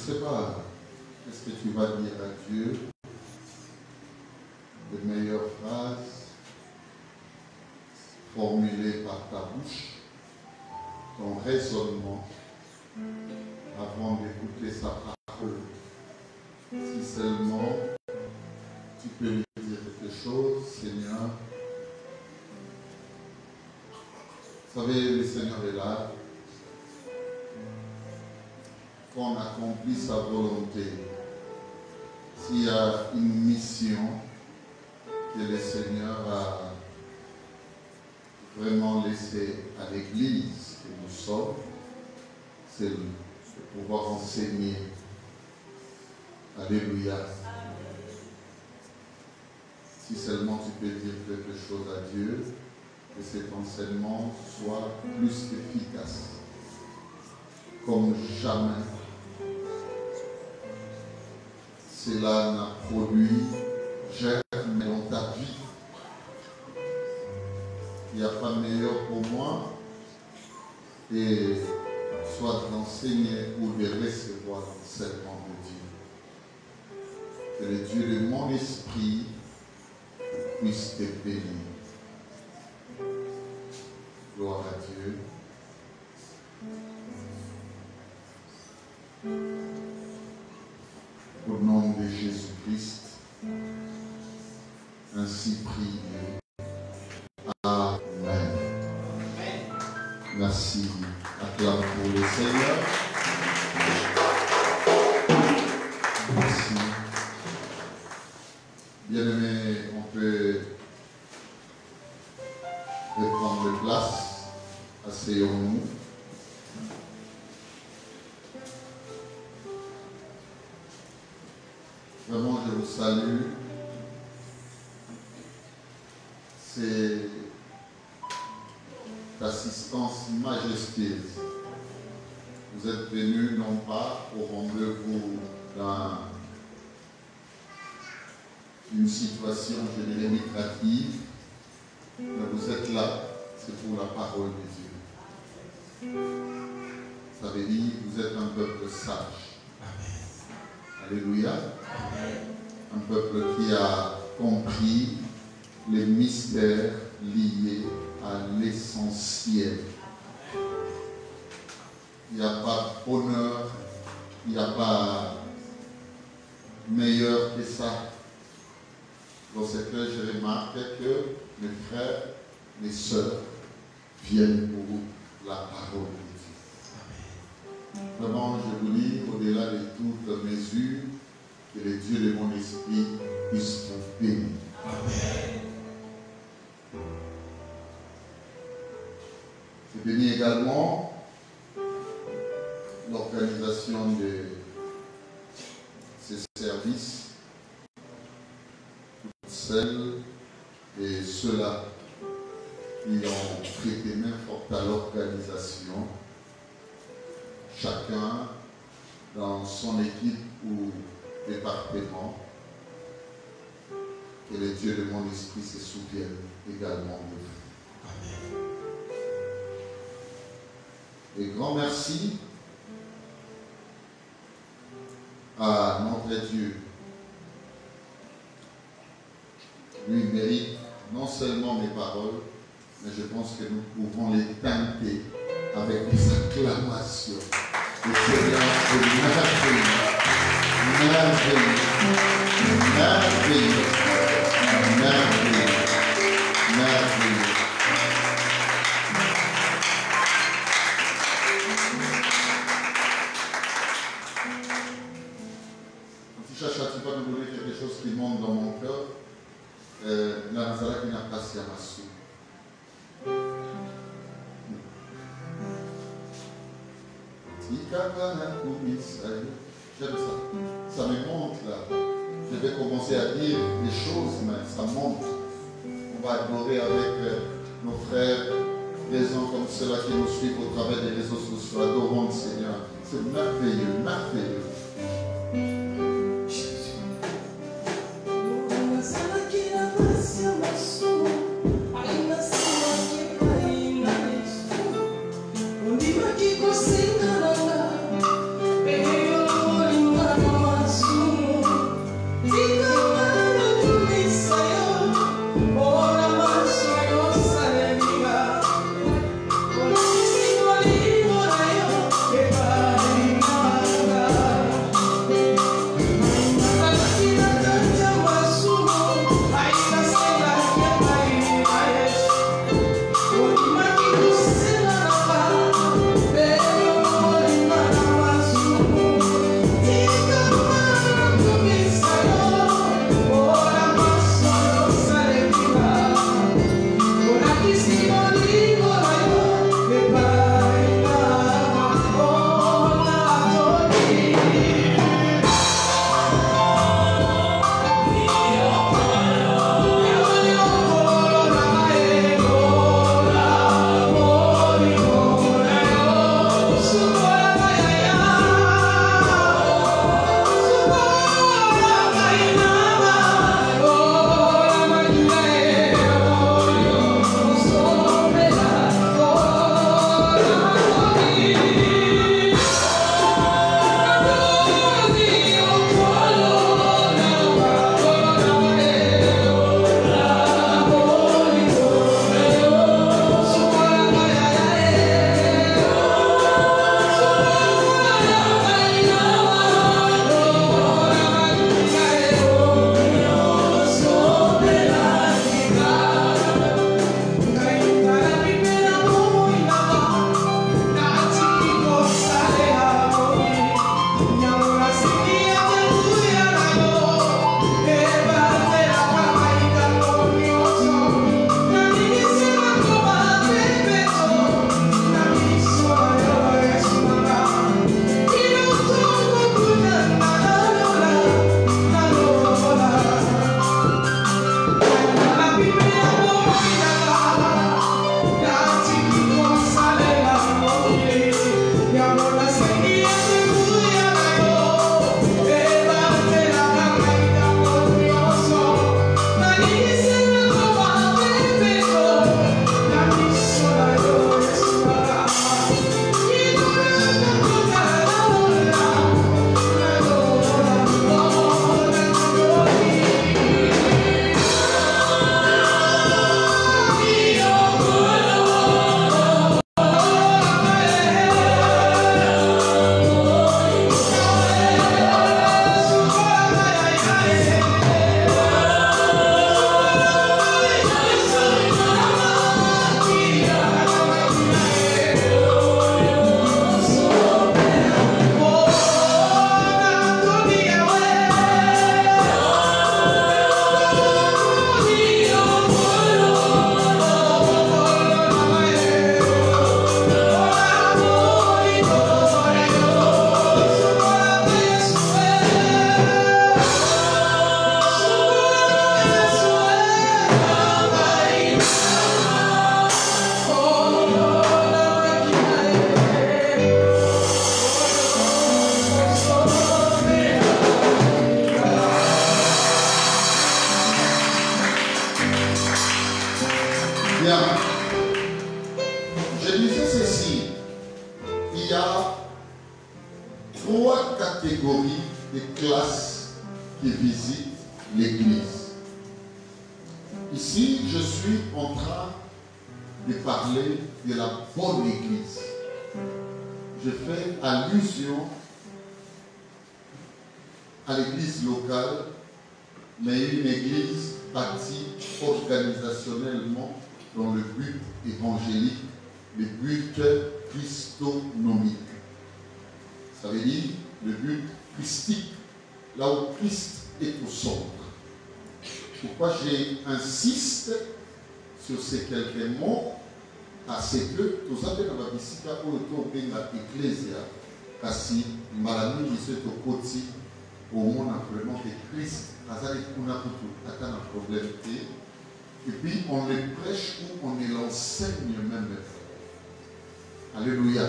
sais pas, qu'est-ce que tu vas dire à Dieu? Les meilleures phrases formulées par ta bouche, ton raisonnement, avant d'écouter sa parole. Si seulement tu peux lui dire quelque chose, Seigneur. Vous savez, le Seigneur est là. Qu'on accomplisse sa volonté. S'il y a une mission que le Seigneur a vraiment laissée à l'Église que nous sommes, c'est de pouvoir enseigner. Alléluia. Si seulement tu peux dire quelque chose à Dieu, que cet enseignement soit plus efficace, comme jamais. Cela n'a produit germe dans ta vie. Il n'y a pas meilleur pour moi et soit d'enseigner ou de recevoir l'enseignement de Dieu. Que le Dieu de mon esprit puisse te bénir. Gloire à Dieu. Au nom de Jésus-Christ, ainsi prié. Amen. Merci. Acclame pour le Seigneur. Merci. Bien-aimés, on peut reprendre place. Asseyons-nous. Vraiment, je vous salue. C'est l'assistance majestueuse. Vous êtes venus non pas au rendez-vous dans une situation administrative, mais vous êtes là, c'est pour la parole de Dieu. Ça veut dire que vous êtes un peuple sage. Alléluia. Un peuple qui a compris les mystères liés à l'essentiel. Il n'y a pas d'honneur, il n'y a pas meilleur que ça. Dans ce que je remarque que mes frères, mes sœurs viennent pour la parole de Dieu. Vraiment, je vous dis, au-delà de toute mesure, que le Dieu de mon esprit puisse vous bénir. Amen. Je bénis également l'organisation de ces services, toutes celles et ceux-là qui ont prêté main forte à l'organisation, chacun dans son équipe ou département. Que le Dieu de mon esprit se souvienne également de vous. Amen. Et grand merci à notre Dieu. Lui mérite non seulement mes paroles, mais je pense que nous pouvons les teinter avec des acclamations. Le Seigneur est merveilleux. Merveilleux. Merveilleux. Merveilleux. Merveilleux. Si Chacha, tu vas nous donner quelque chose qui monte dans mon cœur, Nazara qui n'a pas si à ma sou. J'aime ça. Ça me monte là. Je vais commencer à dire des choses, mais ça monte. On va adorer avec nos frères présents comme ceux-là qui nous suivent au travers des réseaux sociaux. Adorons le Seigneur. C'est merveilleux, merveilleux. Onde vai que você encarará? a 3 catégories de classes qui visitent l'église. Ici, je suis en train de parler de la bonne église. Je fais allusion à l'église locale, mais une église bâtie organisationnellement dans le but évangélique, le but christonomique. Ça veut dire le but christique, là où Christ est au centre. Pourquoi j'insiste sur ces quelques mots? Parce que nous avons dans la visite autour de l'Ecclésia, parce que malami est au côté au monde vraiment que Christ a un problème. Et puis on le prêche ou on l'enseigne même. Alléluia.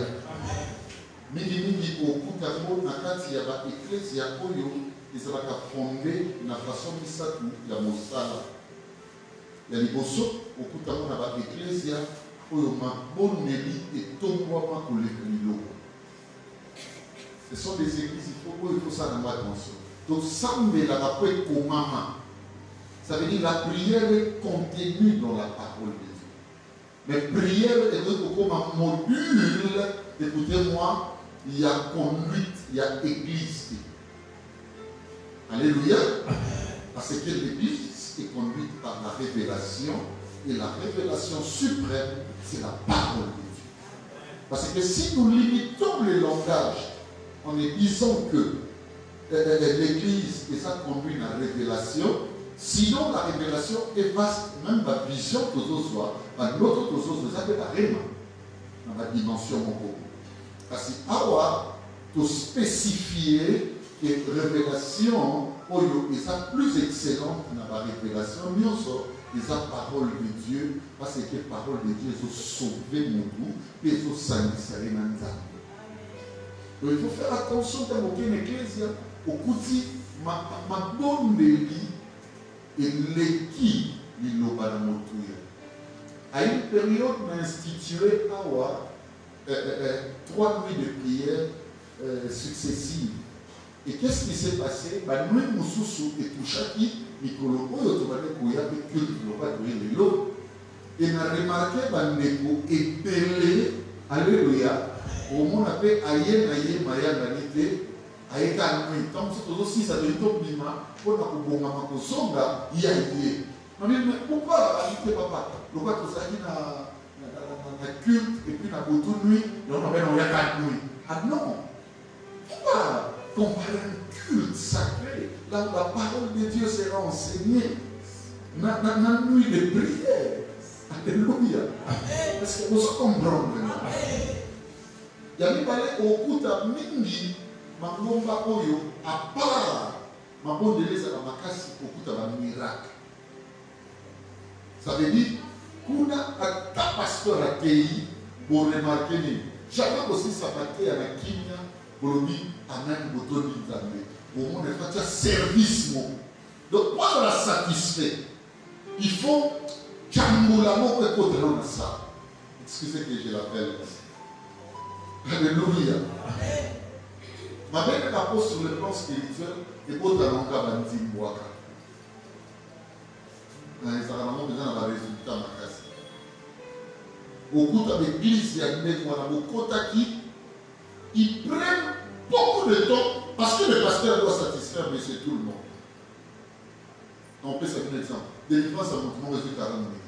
Mingi au Koutamo, Nakati Yaba Ecclesia Oyo, ils ont fondé la façon misatu ya Mosala. Ya liboso, au Koutamo Naba Ecclesia, Oyo ma bonne élite et tomboama pour les lilo. Ce sont des églises, il faut ça dans ma attention. Donc, Sambe la rappelle au maman. Ça veut dire la prière est contenue dans la parole de Dieu. Mais prière est comme un module, écoutez-moi, il y a conduite, il y a église. Alléluia. Parce que l'église est conduite par la révélation, et la révélation suprême, c'est la parole de Dieu. Parce que si nous limitons le langage en disant que l'église est ça conduit à la révélation, sinon la révélation est vaste, même la vision que nous avons, notre nous appelle la réma, dans la dimension moko. Parce que awa, tu spécifier que révélation, est ça plus excellente dans la révélation, mais les paroles de Dieu, parce que les paroles de Dieu ont sauvé mon goût, et ont sanctifié mon âme. Donc il faut faire attention dans une église, au côté, ma bonne église, et l'équipe, il à une période, on a institué Awa 3 nuits de prière successives. Et qu'est-ce qui s'est passé? Nous, Moussoussou et Touchaki, Mikolo, et on a remarqué que épelé, alléluia, au monde appelé Aïe Naïe Maya Ganite, Aïe Ganoué, tant que c'est aussi ça devient ton bima, pour la Kubonga Makosonga, Yaïe. On dit, mais pourquoi Aïe Papa? Pourquoi tout ça qui n'a culte et puis n'a pas toute nuit, et on appelle Yaïe Nuit? Ah non! Pourquoi comparer un culte sacré, là où la parole de Dieu sera enseignée, dans la nuit de prière? Alléluia! Est-ce que vous comprenez? Il y a parlé au coup de Mingi, ma bomba oyo, à part ma bonne délai, ça va m'acasser au coup de miracle. Ça veut dire qu'on a un pasteur à pays pour remarquer. Jamais aussi ça va être à la Kenya, pour le dire, amen, pour le dire, au monde est un service. Donc, pour la satisfaire, il faut chamboulamo et contre ça. Excusez que je l'appelle ici. Alléluia. Ma belle rapport sur le plan spirituel est pour Talonga Bandimboaka. Ça a besoin d'avoir des résultats ma casse. Au coup de l'église, il y a une qui ils prennent beaucoup de temps parce que le pasteur doit satisfaire monsieur tout le monde. On peut faire un exemple. Délivrance à mon nom est 40 minutes.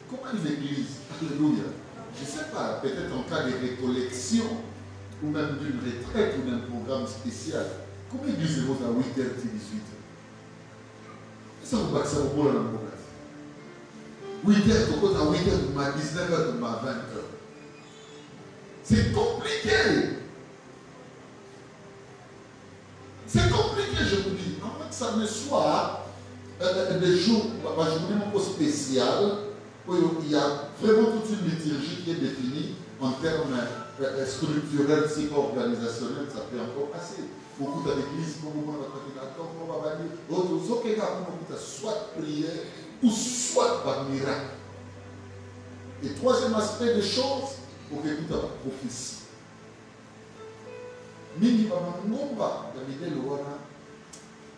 Comment une église, alléluia, je ne sais pas, peut-être en cas de récollection, ou même d'une retraite, ou d'un programme spécial, comment l'église est à 8h, 18h? Ça vous bat ça au bout de la programme. 8h, tu comptes à 8h, 19h, 20h. C'est compliqué. C'est compliqué, je vous dis. En fait, ça ne soit des jours, ma journée un peu spéciale, où il y a vraiment toute une liturgie qui est définie en termes structurels, psycho-organisationnels, ça peut encore passer. Beaucoup d'églises, soit prière ou soit par miracle. Et troisième aspect des choses, pour que tout la prophétie. Mingi ba mangomba ya midele wana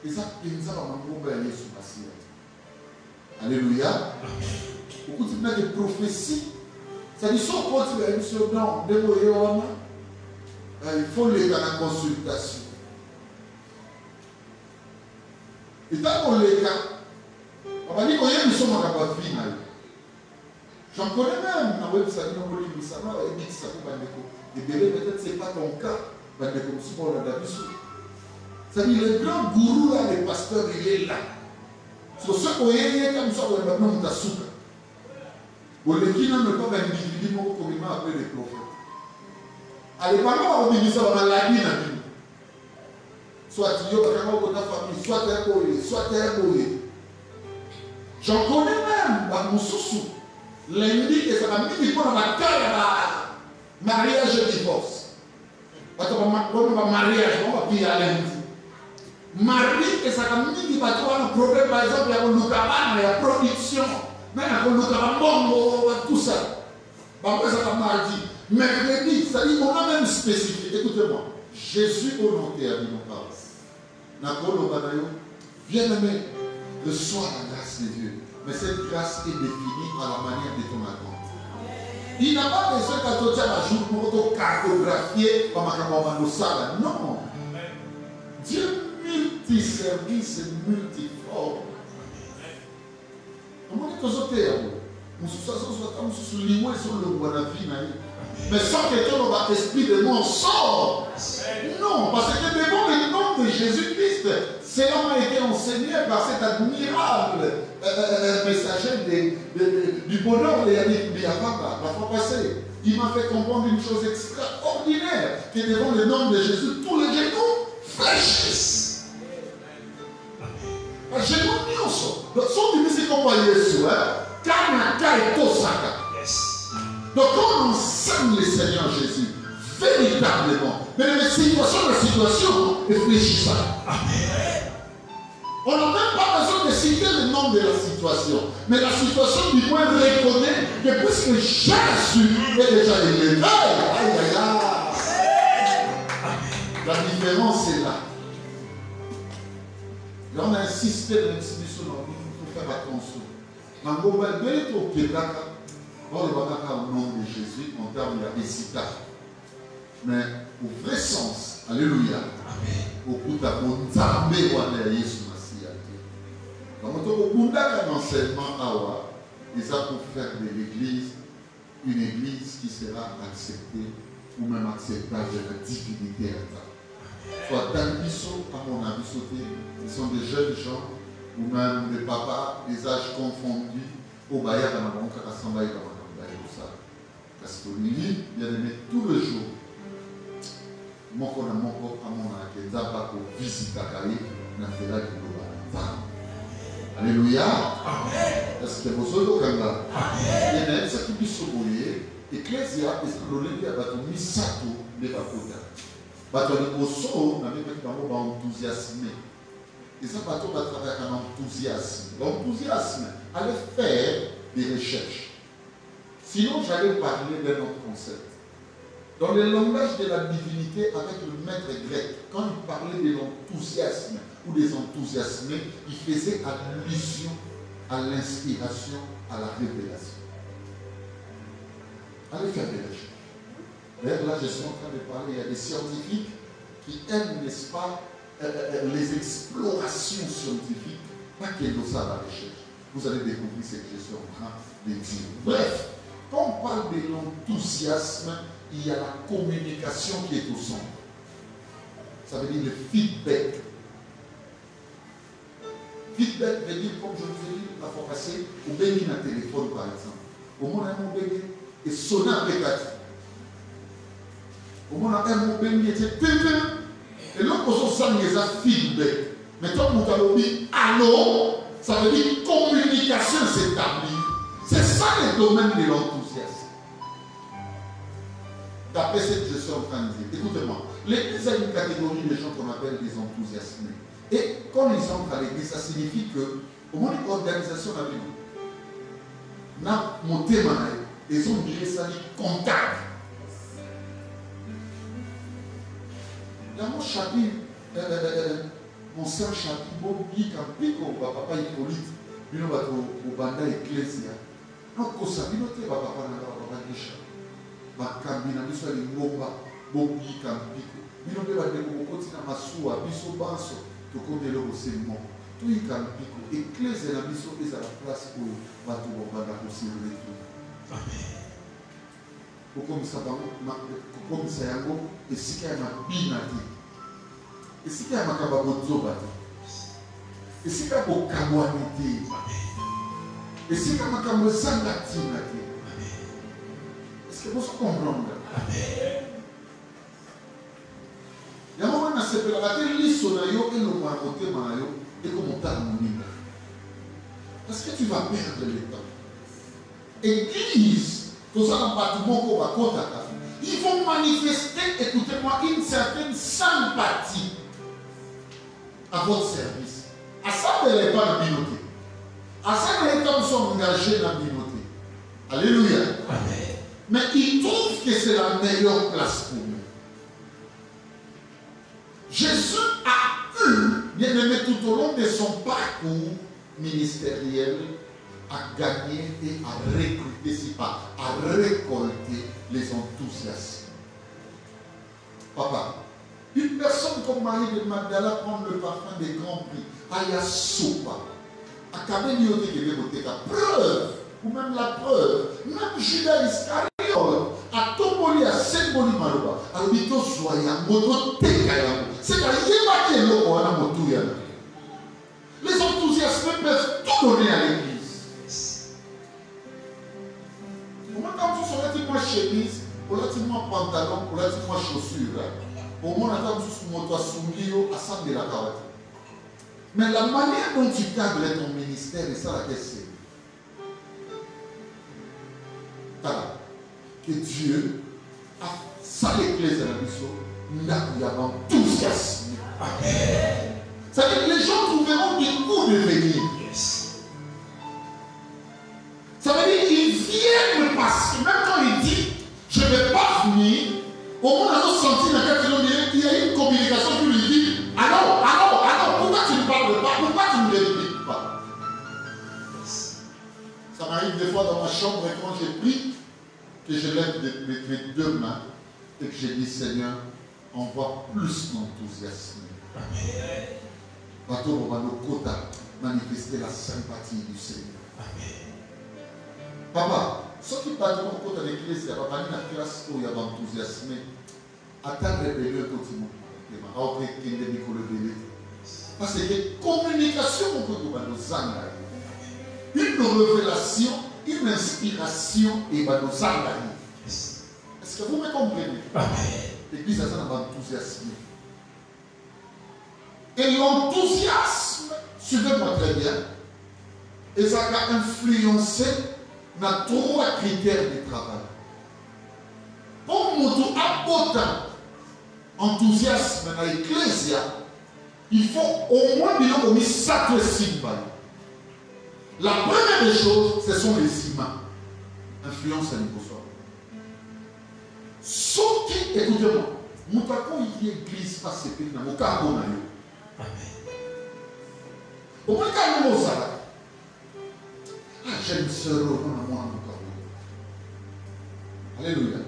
eza penza ba mangomba ya Yesu Masiya. Alléluia. Beaucoup de des prophéties. Ça dit son côté la émission non, il faut les dans la consultation. Et tant qu'on les cas, on va dire qu'on y a une mission à la finale. J'en connais même dans le website, ça va, et ça et peut-être c'est pas ton cas, ça dit le grand gourou là, le pasteur, il est là. C'est ce qu'on y a comme ça, on va maintenant souka. Pour les qui n'ont pas d'individu, on va appeler les prophètes. Allez, parfois, on dit ça, on a la vie. Soit tu y as ta famille, soit tu es bourré, soit tu es bourré. J'en connais même, mon sous-sous. Lundi, et ça va mis pour la mariage et divorce. Parce qu'on va mariage, on va payer à lundi. Mari, et ça va mis pour un problème, par exemple, il y a un la production. Mais il y a tout ça. Après, ça va mardi. Mercredi, ça dit, on a même spécifié. Écoutez-moi. Jésus au nom de Dieu. Bien-aimé, reçois la grâce de Dieu. Mais cette grâce est définie à la manière de ton attente. Il n'a pas besoin qu'à toi, tu as un jour pour cartographier par ma. Non. Dieu multiservice et multiforme. Comment est-ce que tu es? Mais sans que ton esprit de mensonge. Non, parce que devant le nom de Jésus-Christ, cela m'a été enseigné par cet admirable messager du bonheur de Biafaba, la fois passée. Il m'a fait comprendre une chose extraordinaire, que devant le nom de Jésus, tous les genoux fléchissent. Les genoux n'y sont du musique comme Jésus, Kanaka et Tosaka. Donc quand on enseigne le Seigneur Jésus, véritablement, mais la situation, réfléchissez. On n'a même pas besoin de citer le nom de la situation, mais la situation du moins reconnaît que puisque Jésus est déjà élevé, la différence est là. Là on a insisté dans l'institution, il faut faire attention. On le voit au nom de Jésus en termes de récitat. Mais au vrai sens, alléluia, au bout de la bonne armée, on a Jésus Massia. Donc, on a un enseignement, et ça pour faire de l'église une église qui sera acceptée ou même acceptable de la divinité. Soit dans le biseau, à mon avis, ils sont des jeunes gens, ou même des papas, des âges confondus, au Bayard, dans la banque, à l'Assemblée, parce que lui, il a aimé tout le jour. Moi, quand on a mon corps, à mon âge, il a pas pour visiter à Cali, on a fait là du global. Alléluia. Est-ce que vous avez un là? Il y a un qui peut se brouiller. Ecclésia, est-ce que l'olé a battu Misato de Bakoda? Battu au sol, on a mis un enthousiasme. Et ça, bateau va travailler avec un enthousiasme. L'enthousiasme allait faire des recherches. Sinon, j'allais parler d'un autre concept. Dans le langage de la divinité, avec le maître grec, quand il parlait de l'enthousiasme ou des enthousiasmés, il faisait allusion à l'inspiration, à la révélation. Allez faire des recherches. D'ailleurs, là, je suis en train de parler, il y a des scientifiques qui aiment, n'est-ce pas, les explorations scientifiques, pas qu'ils ont ça à la recherche. Vous allez découvrir ce que je suis en train de dire. Bref, quand on parle de l'enthousiasme, il y a la communication qui est au centre. Ça veut dire le feedback. Feedback veut dire, comme je vous ai dit la fois passée, au béni un téléphone par exemple. Au moins un mot béni et sonner avec la tête. Au moins un mot béni était tévé. Et là, on se sent les feedback. Mais quand on a dit allô, ça veut dire communication s'établit. C'est ça le domaine de l'enthousiasme. D'après ce que je suis en train de dire, écoutez-moi, l'église a une catégorie de gens qu'on appelle des enthousiasmés. Et quand ils entrent à l'église, ça signifie que, au moins, une organisation a vu. N'a monté Ils ont dit ça, contact. Dans mon chapitre, mon seul chapitre, bon, il y a un pic au papa Hippolyte, il y a au banda ecclésia. Non, comme ça, il y a un papa n'a Risha. Ma cambina, il y a un bomba, bon, il y a un pic. Il y a un petit peu de massoua, biso banso, tout comme il y a le mot. Tout y a un pic. Ecclésia, la biso est à la place où va tout le banda aussi le retour. Amen. Comme ça, et si il y a un binati, et si il y a un kababozoba, et si il y a un kabouanité, et si il y a un kabouazangati, est-ce que vous comprenez? Il y a un moment où on s'appelle la lisonayo et le maroté manayo et comme on t'a amené. Parce que tu vas perdre le temps. Église. Ils vont manifester, écoutez-moi, une certaine sympathie à votre service. À ça, vous n'allez pas la communauté. À ça, les hommes sont engagés dans la communauté. Alléluia. Amen. Mais ils trouvent que c'est la meilleure place pour nous. Jésus a eu, bien aimé, tout au long de son parcours ministériel, à gagner et à recruter, si pas à récolter les enthousiasmes. Papa, une personne comme Marie de Magdala prend le parfum des grands prix, Aya Sopa, à Kabeliote qui est la preuve, ou même la preuve, même Judas Iscariot, à Tomoli, à Semboli Maloba, à l'obito Zoya, Moto Tekayamo, c'est qu'à Yéma Kelo, à Motouyana. Les enthousiasmes peuvent tout donner à l'église. Quand vous serez moi chemise, relativement pantalon, relativement chaussures, au moins on attend sous mon toit soumis à ça de la carotte. Mais la manière dont tu cadres ton ministère, et ça la question. Voilà. Que Dieu a ça l'église à la mission, il y a enthousiasme. Amen. C'est-à-dire que les gens trouveront des coups de venir. Ça veut dire qu'ils viennent parce que même quand il dit je ne vais pas venir, au moins on a senti dans quelques il y a une communication qui lui dit alors, pourquoi tu ne parles pas? Pourquoi tu ne répliques pas? Ça m'arrive des fois dans ma chambre et quand j'ai pris, que je lève mes deux mains et que j'ai dit Seigneur, envoie plus d'enthousiasme. Amen. Bateau va nos quotas manifester la sympathie du Seigneur. Amen. Papa, ceux qui parlent de côté de l'église, il y a pas une classe où il y a enthousiasme. Attends rébellion continue. Parce que communication, on peut nous une révélation, une inspiration et nous engager. Est-ce que vous me comprenez? L'église a un enthousiasme. Et l'enthousiasme, suivez-moi très bien, et ça a influencé dans 3 critères de travail. Pour nous apporter enthousiasme dans l'Ecclésia, il faut au moins bien comme ça que signes. La première des choses, ce sont les humains. Influence à niveau soi. Sauf qui, écoutez-moi, nous avons une église passée dans mon cargo. Amen. Au moins, quand nous avons j'aime ce rôle dans mon cargo. Alléluia.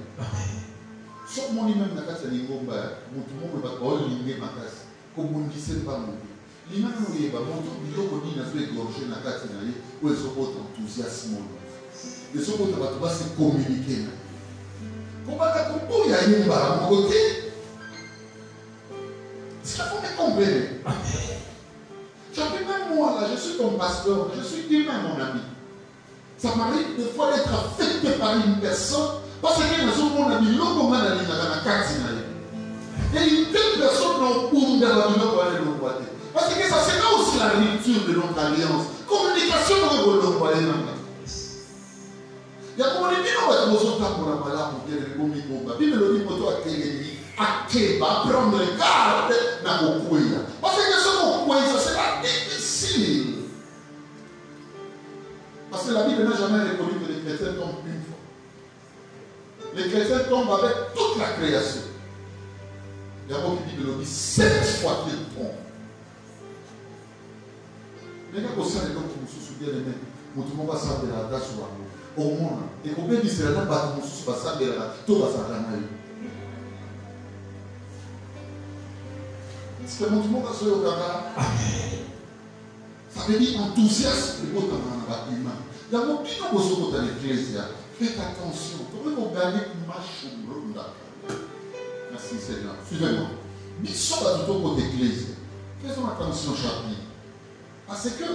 Sauf mon même n'a pas de l'ingomba, mon tout le monde va pas l'ingé ma casse. Comme on dit, c'est pas mon Dieu. L'imam nous y va, mon tout le monde n'a pas gorgé na casse na ye, où ils sont enthousiasme. Les autres va se communiquer. Comment t'as compris il y a une barre à mon côté? Est-ce qu'il faut me comprendre? Même moi là, je suis ton pasteur, je suis humain mon ami. Ça m'arrive des fois d'être affecté par une personne parce qu'il y a un ami l'homme dans la carte. Et une telle personne n'a pas de parce que ça c'est là aussi la rupture de notre alliance. Communication de l'homme. Il y a comme on dit, on va être aux pour la malade pour dire le combat. Puis le dit, moto à Kéléni, à Kéba, prendre garde dans vos couilles. Parce que ce qu'on ça c'est pas difficile. Parce que la Bible n'a jamais reconnu que les chrétiens tombent une fois. Les chrétiens tombent avec toute la création. Il y a un mot qui dit que l'on dit 7 fois qu'ils tombent. Mais quand on sait les gens qui nous souviennent les mêmes, tout le monde va s'arrêter la date sur l'amour. Au monde, et qu'on peut dire que c'est là bas nous va s'arrêter la date, tout va s'arrêter. Est-ce que mon monde va se faire au Canada? Ça veut dire enthousiasme de votre humain. Il y a beaucoup de choses dans l'église. Faites attention. Vous pouvez gagner une marche au monde. Merci Seigneur. Suivez-moi. Nous sommes à tout côté de l'église. Faisons attention, chapitre. Parce que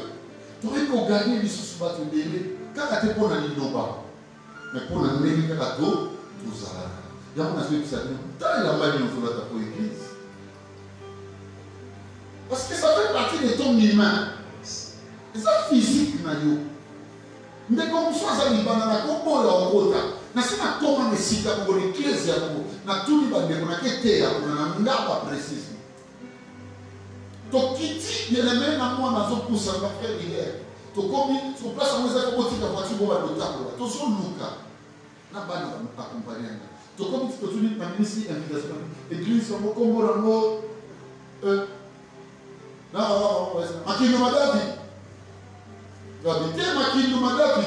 tu aurais gagner les sous battre délai. Quand tu es pour la ligne pas. Mais pour la ligne de la dos, tout ça. Il y a un aspect qui s'appelle dans la manière dont tu as pour l'église. Parce que ça fait partie de ton humain. C'est ça physique. Mais comme ça, ça n'est pas dans la combo. Na sina toma mesika pour l'église na tout le monde on a été là on n'a pas précis. Donc qui dit bien aimé na moi na zo poussa na faire hier. To comme sur place on a ko tika voiture pour le tableau. To so Luca. Na bana ba accompagner. To comme tu peux na ministre invitation. Église on comme rango na makino madavi. Habiter makino madavi.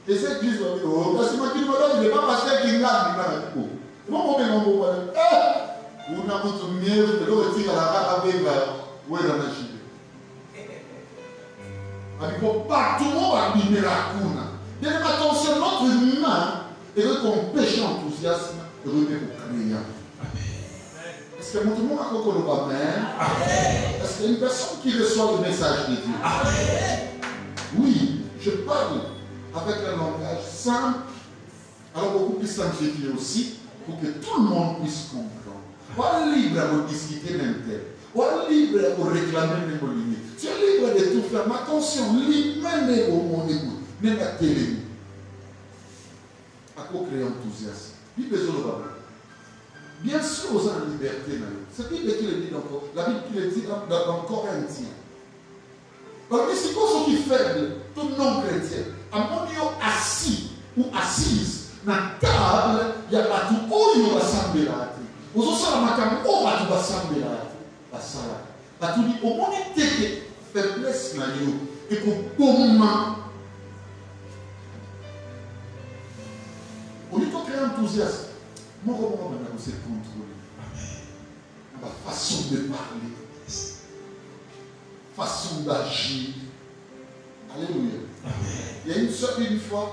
Et cette église va dire, oh, parce que ma fille madame, il n'est pas passé qui n'a pas de coup. Comment on met mon mot? On a votre mieux, de l'eau est à la rare avec où est la machine. Il ne faut pas tout le monde abîmer la couna. Mais attention, notre humain, et qu'on pêche enthousiasme, et remet au créant. Est-ce que tout le monde a compris le Amen? Est-ce qu'il y a une personne qui reçoit le message de Dieu? Oui, je parle avec un langage simple, alors beaucoup plus simplifié aussi, pour que tout le monde puisse comprendre. Pas libre à vous discuter même tel, pas libre à vous réclamer même vos limites. Tu es libre de tout faire, mais attention, libre même au monde écoute, même la télé. À quoi créer enthousiasme? Il besoin de bien sûr, vous avez la liberté. C'est la Bible qui le dit encore. La Bible qui le dit dans Corinthiens. Alors, c'est quoi ce qui est faible, tout non-chrétien? À mon niveau assis ou assise, dans la table, il y a pas tout haut, il va s'embêter. Vous aussi, la macam, oh, tu vas s'embêter. La salade. Pas tout dit, au moins, il y a des faiblesses, et pour comment. Au lieu de créer enthousiasme, moi, comment on se contrôler? La façon de parler, façon d'agir. Alléluia. Il y a une soeur une fois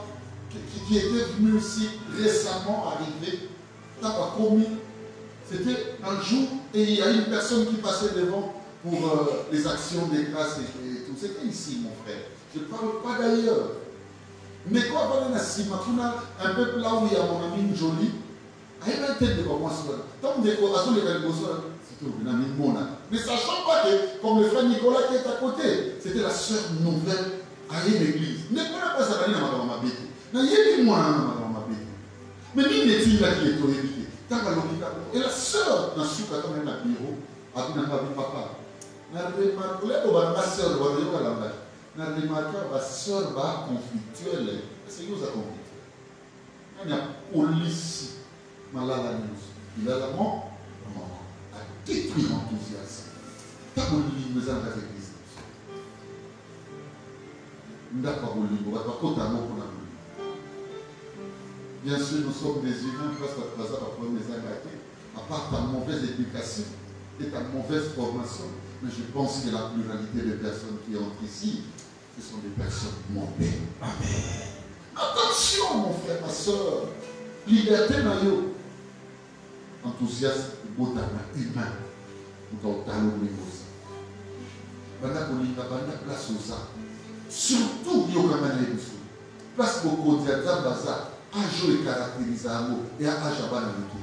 qui était venue aussi récemment arrivée. T'as commis. C'était un jour et il y a une personne qui passait devant pour les actions des grâces et tout. C'était ici, mon frère. Je ne parle pas d'ailleurs. Mais quand on a un peu là où il y a mon ami Jolie, il y a un tête de comment ça va. Tant que mais sachant pas que, comme le frère Nicolas qui est à côté, c'était la sœur nouvelle à l'église. Ne connais pas ça, mais il est là qui est au évité. Et la sœur n'a su pas quand même à bureau, a dit papa. N'a remarqué, la sœur n'a remarqué la sœur va conflictuelle. C'est nous à conflit. Il y a police, malade à nous. Il a la mort. Détruire l'enthousiasme. T'as mon livre, nous avons avec l'église. Nous n'avons pas mon livre, on va pas compter un mot pour la livre. Bien sûr, nous sommes des humains, parce que par exemple, après mes engagés, à part ta mauvaise éducation et ta mauvaise formation, mais je pense que la pluralité des personnes qui entrent ici, ce sont des personnes mondaines. Amen. Attention, mon frère, ma soeur. Liberté, maillot. Enthousiasme. Humain dans le niveau. Place aux arts. Surtout, il y a quand même place beaucoup de bazar. Âge est caractérisé à mot et à âge à banamité.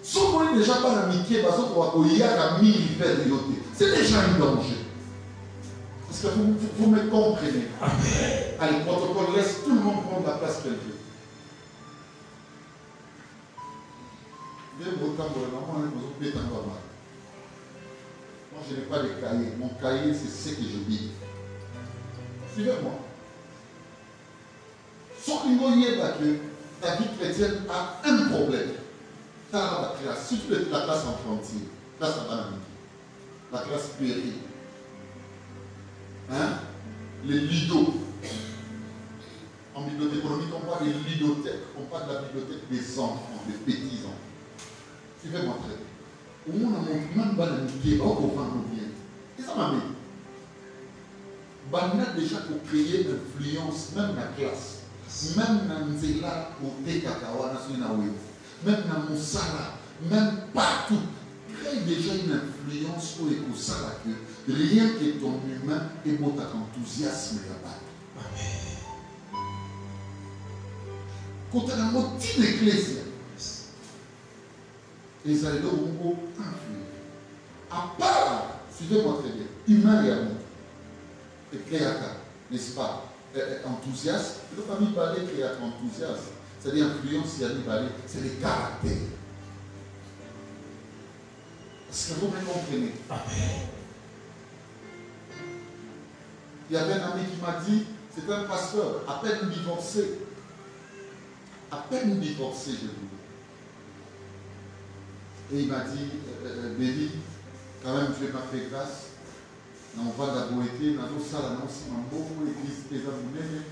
Si on est déjà banamité, c'est déjà un danger. Est-ce que vous me comprenez? Allez, le protocole laisse tout le monde prendre la place qu'elle veut. Moi, je n'ai pas de cahier. Mon cahier, c'est ce que je dis. Suivez-moi. Sans que vous voyez que ta vie chrétienne a un problème. Tu as la classe, surtout la classe enfantine, classe bananique, la classe puérile. Hein? Les lidos. En bibliothèque économique, on parle des ludothèques. On parle de la bibliothèque des enfants, des petits-enfants. Suivez-moi très bien. Au moins, on a même bananique, on va bien. Et ça m'a mis. On a déjà pour créer influence, même dans la classe, même dans Nzela, au Tekakawa, même dans Moussala, même partout. Crée déjà une influence au Ekosala que rien qui est ton humain et votre enthousiasme là-bas. Amen. Quand on a motivé l'église, les alliés vont influer. À part, suivez-moi très bien, humain et amour. Et créateur, n'est-ce pas? Enthousiasme. Il ne faut pas m'y parler créateur enthousiasme. C'est-à-dire influence, c'est les caractères. Est-ce que vous me comprenez? Amen. Il y avait un ami qui m'a dit, c'est un pasteur, à peine divorcé. À peine divorcé, je vous dis. Et il m'a dit, Béli, quand même Dieu m'a fait grâce. On va d'abord été, dans tout ça, dans aussi, dans beaucoup d'églises, les amis,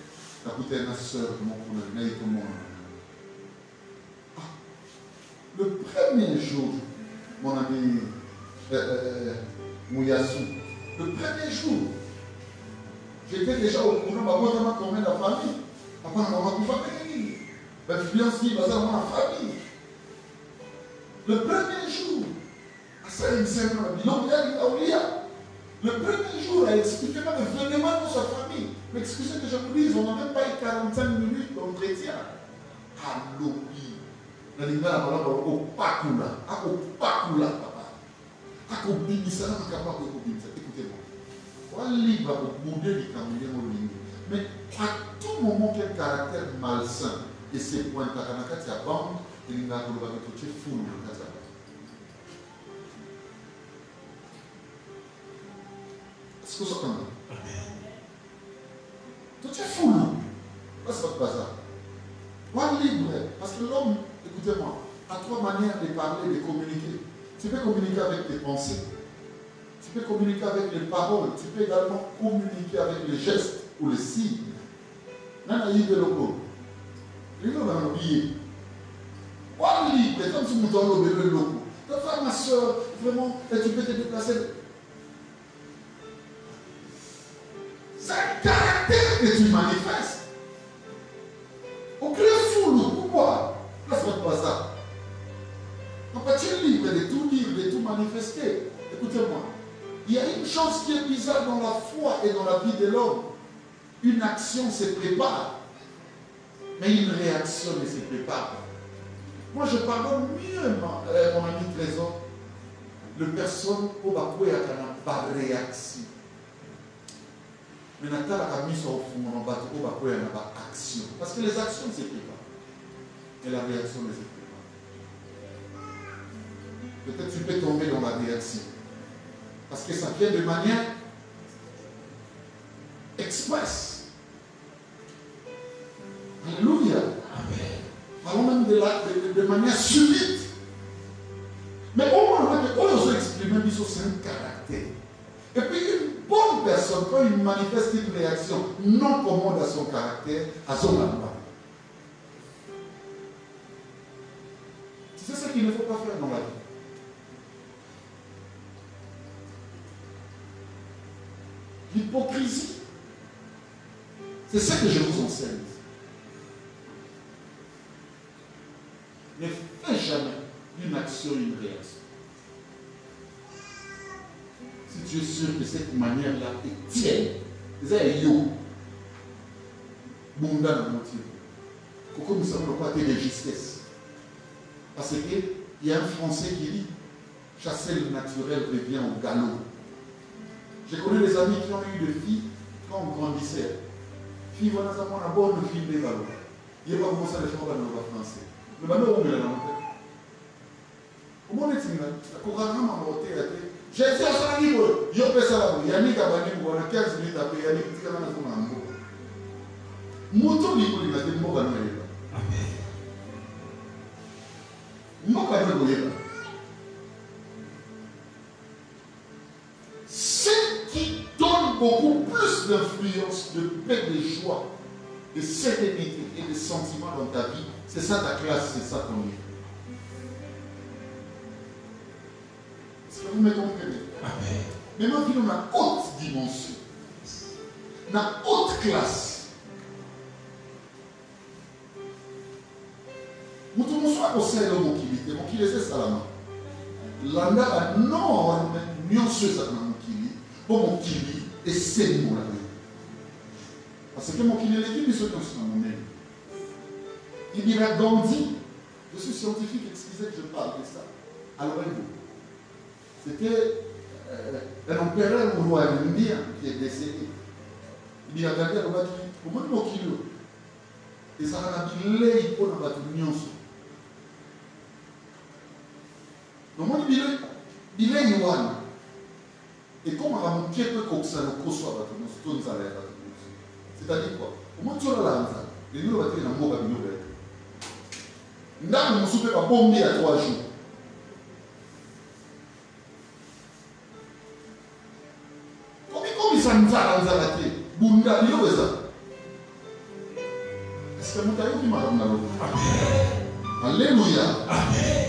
la bouteille de ma soeur, le premier jour, mon ami Mouyassou, le premier jour, j'étais déjà au courant, notamment combien de famille. Après, on va pouvoir venir. L'influence qui va dans la famille. Le premier jour, à ça, il me semble, le premier jour, elle expliquait pas l'événement de sa famille. Mais excusez que je vous dise, on n'a même pas eu 45 minutes d'entretien. Allô, na lingala balaba opakula, akopakula papa. Akobimisa na makapa ekobimisa. Écoutez-moi. Wali va bouder les camionniers au ligne. Mais à tout moment quel caractère malsain et ses points takanakati à bande, il n'a pas de toucher fou le kata. Est-ce que vous entendez? Tout est fou. Qu'est-ce que c'est ça? Pas libre. Parce que l'homme, écoutez-moi, a trois manières de parler, de communiquer. Tu peux communiquer avec tes pensées. Tu peux communiquer avec les paroles. Tu peux également communiquer avec les gestes ou les signes. Nana y de loco. Il va m'oublier. Pas libre. Comme si nous avons le loco. Ta femme, ma soeur, vraiment, tu peux te déplacer. C'est un caractère que tu manifestes. Au clair fou, pourquoi? Ne faites pas ça. On peut être libre de tout dire, de tout manifester. Écoutez-moi. Il y a une chose qui est bizarre dans la foi et dans la vie de l'homme. Une action se prépare, mais une réaction ne se prépare pas. Moi, je pardonne mieux mon ami Trésor. Le personne au bakoué a pas réaction. Mais Nathan a mis son fond en bateau au bakoué a pas action. Parce que les actions ne se préparent. Et la réaction ne se prépare. Peut-être tu peux tomber dans la réaction. Parce que ça vient de manière express. Alléluia. Amen. Parlons même de manière subite. Mais au moment où on a exprimé, c'est un caractère. Et puis une bonne personne, quand il manifeste une réaction non commode à son caractère, à son endroit. C'est ce qu'il ne faut pas faire dans la vie. L'hypocrisie, c'est ce que je vous enseigne. Ne fais jamais une action, une réaction. Si tu es sûr que cette manière-là est tienne, c'est yo. Bunda na moitié. Pourquoi nous sommes le côté de justesse? Parce qu'il y a un Français qui dit chasser le naturel revient au galop. J'ai connu des amis qui ont eu des filles quand on grandissait. Filles, voilà, ça m'a bonne fille des galop. Il n'y a pas commencé à les faire dans le français. Le ballon, on est là. Comment est-il là? La couronne m'a monté à terre. J'ai dit à ça, il y a ça là. Il y a ni cabane, il y a 15 minutes après, il y a ni petit cabane à son amour. Moto, il y a des mots à nous. Ce qui donne beaucoup plus d'influence, de paix, de joie, de sérénité et de sentiments dans ta vie, c'est ça ta classe, c'est ça ton niveau. Est-ce que vous me comprenez? Amen. Maintenant, nous avons une haute dimension, une haute classe. Nous avons soit au sein de mon kilité, mon kilité c'est salama. L'anda a non, nous sommes dans mon kilité, pour mon kilité, et c'est mon la vie. Parce que mon kilité, l'équipe, ils sont dans mon même. Il dira Gandhi, je suis scientifique, excusez que je parle de ça. Alors, c'était un empereur au Royaume-Uni qui est décédé. Il a regardé, il a dit, comment mon kilité? Et ça a dit, l'œil pour la bataille. Donc, moi, il est Yohan. Et comme on a manqué peu comme ça, nous soit c'est-à-dire quoi? Au moins, tu as la les nous, on va dire, on va dire, nous ne pouvons pas bomber à 3 jours. Comment ça nous a raté? Bunda, il y a ça. Est-ce que nous avons dit, madame, alléluia. Amen.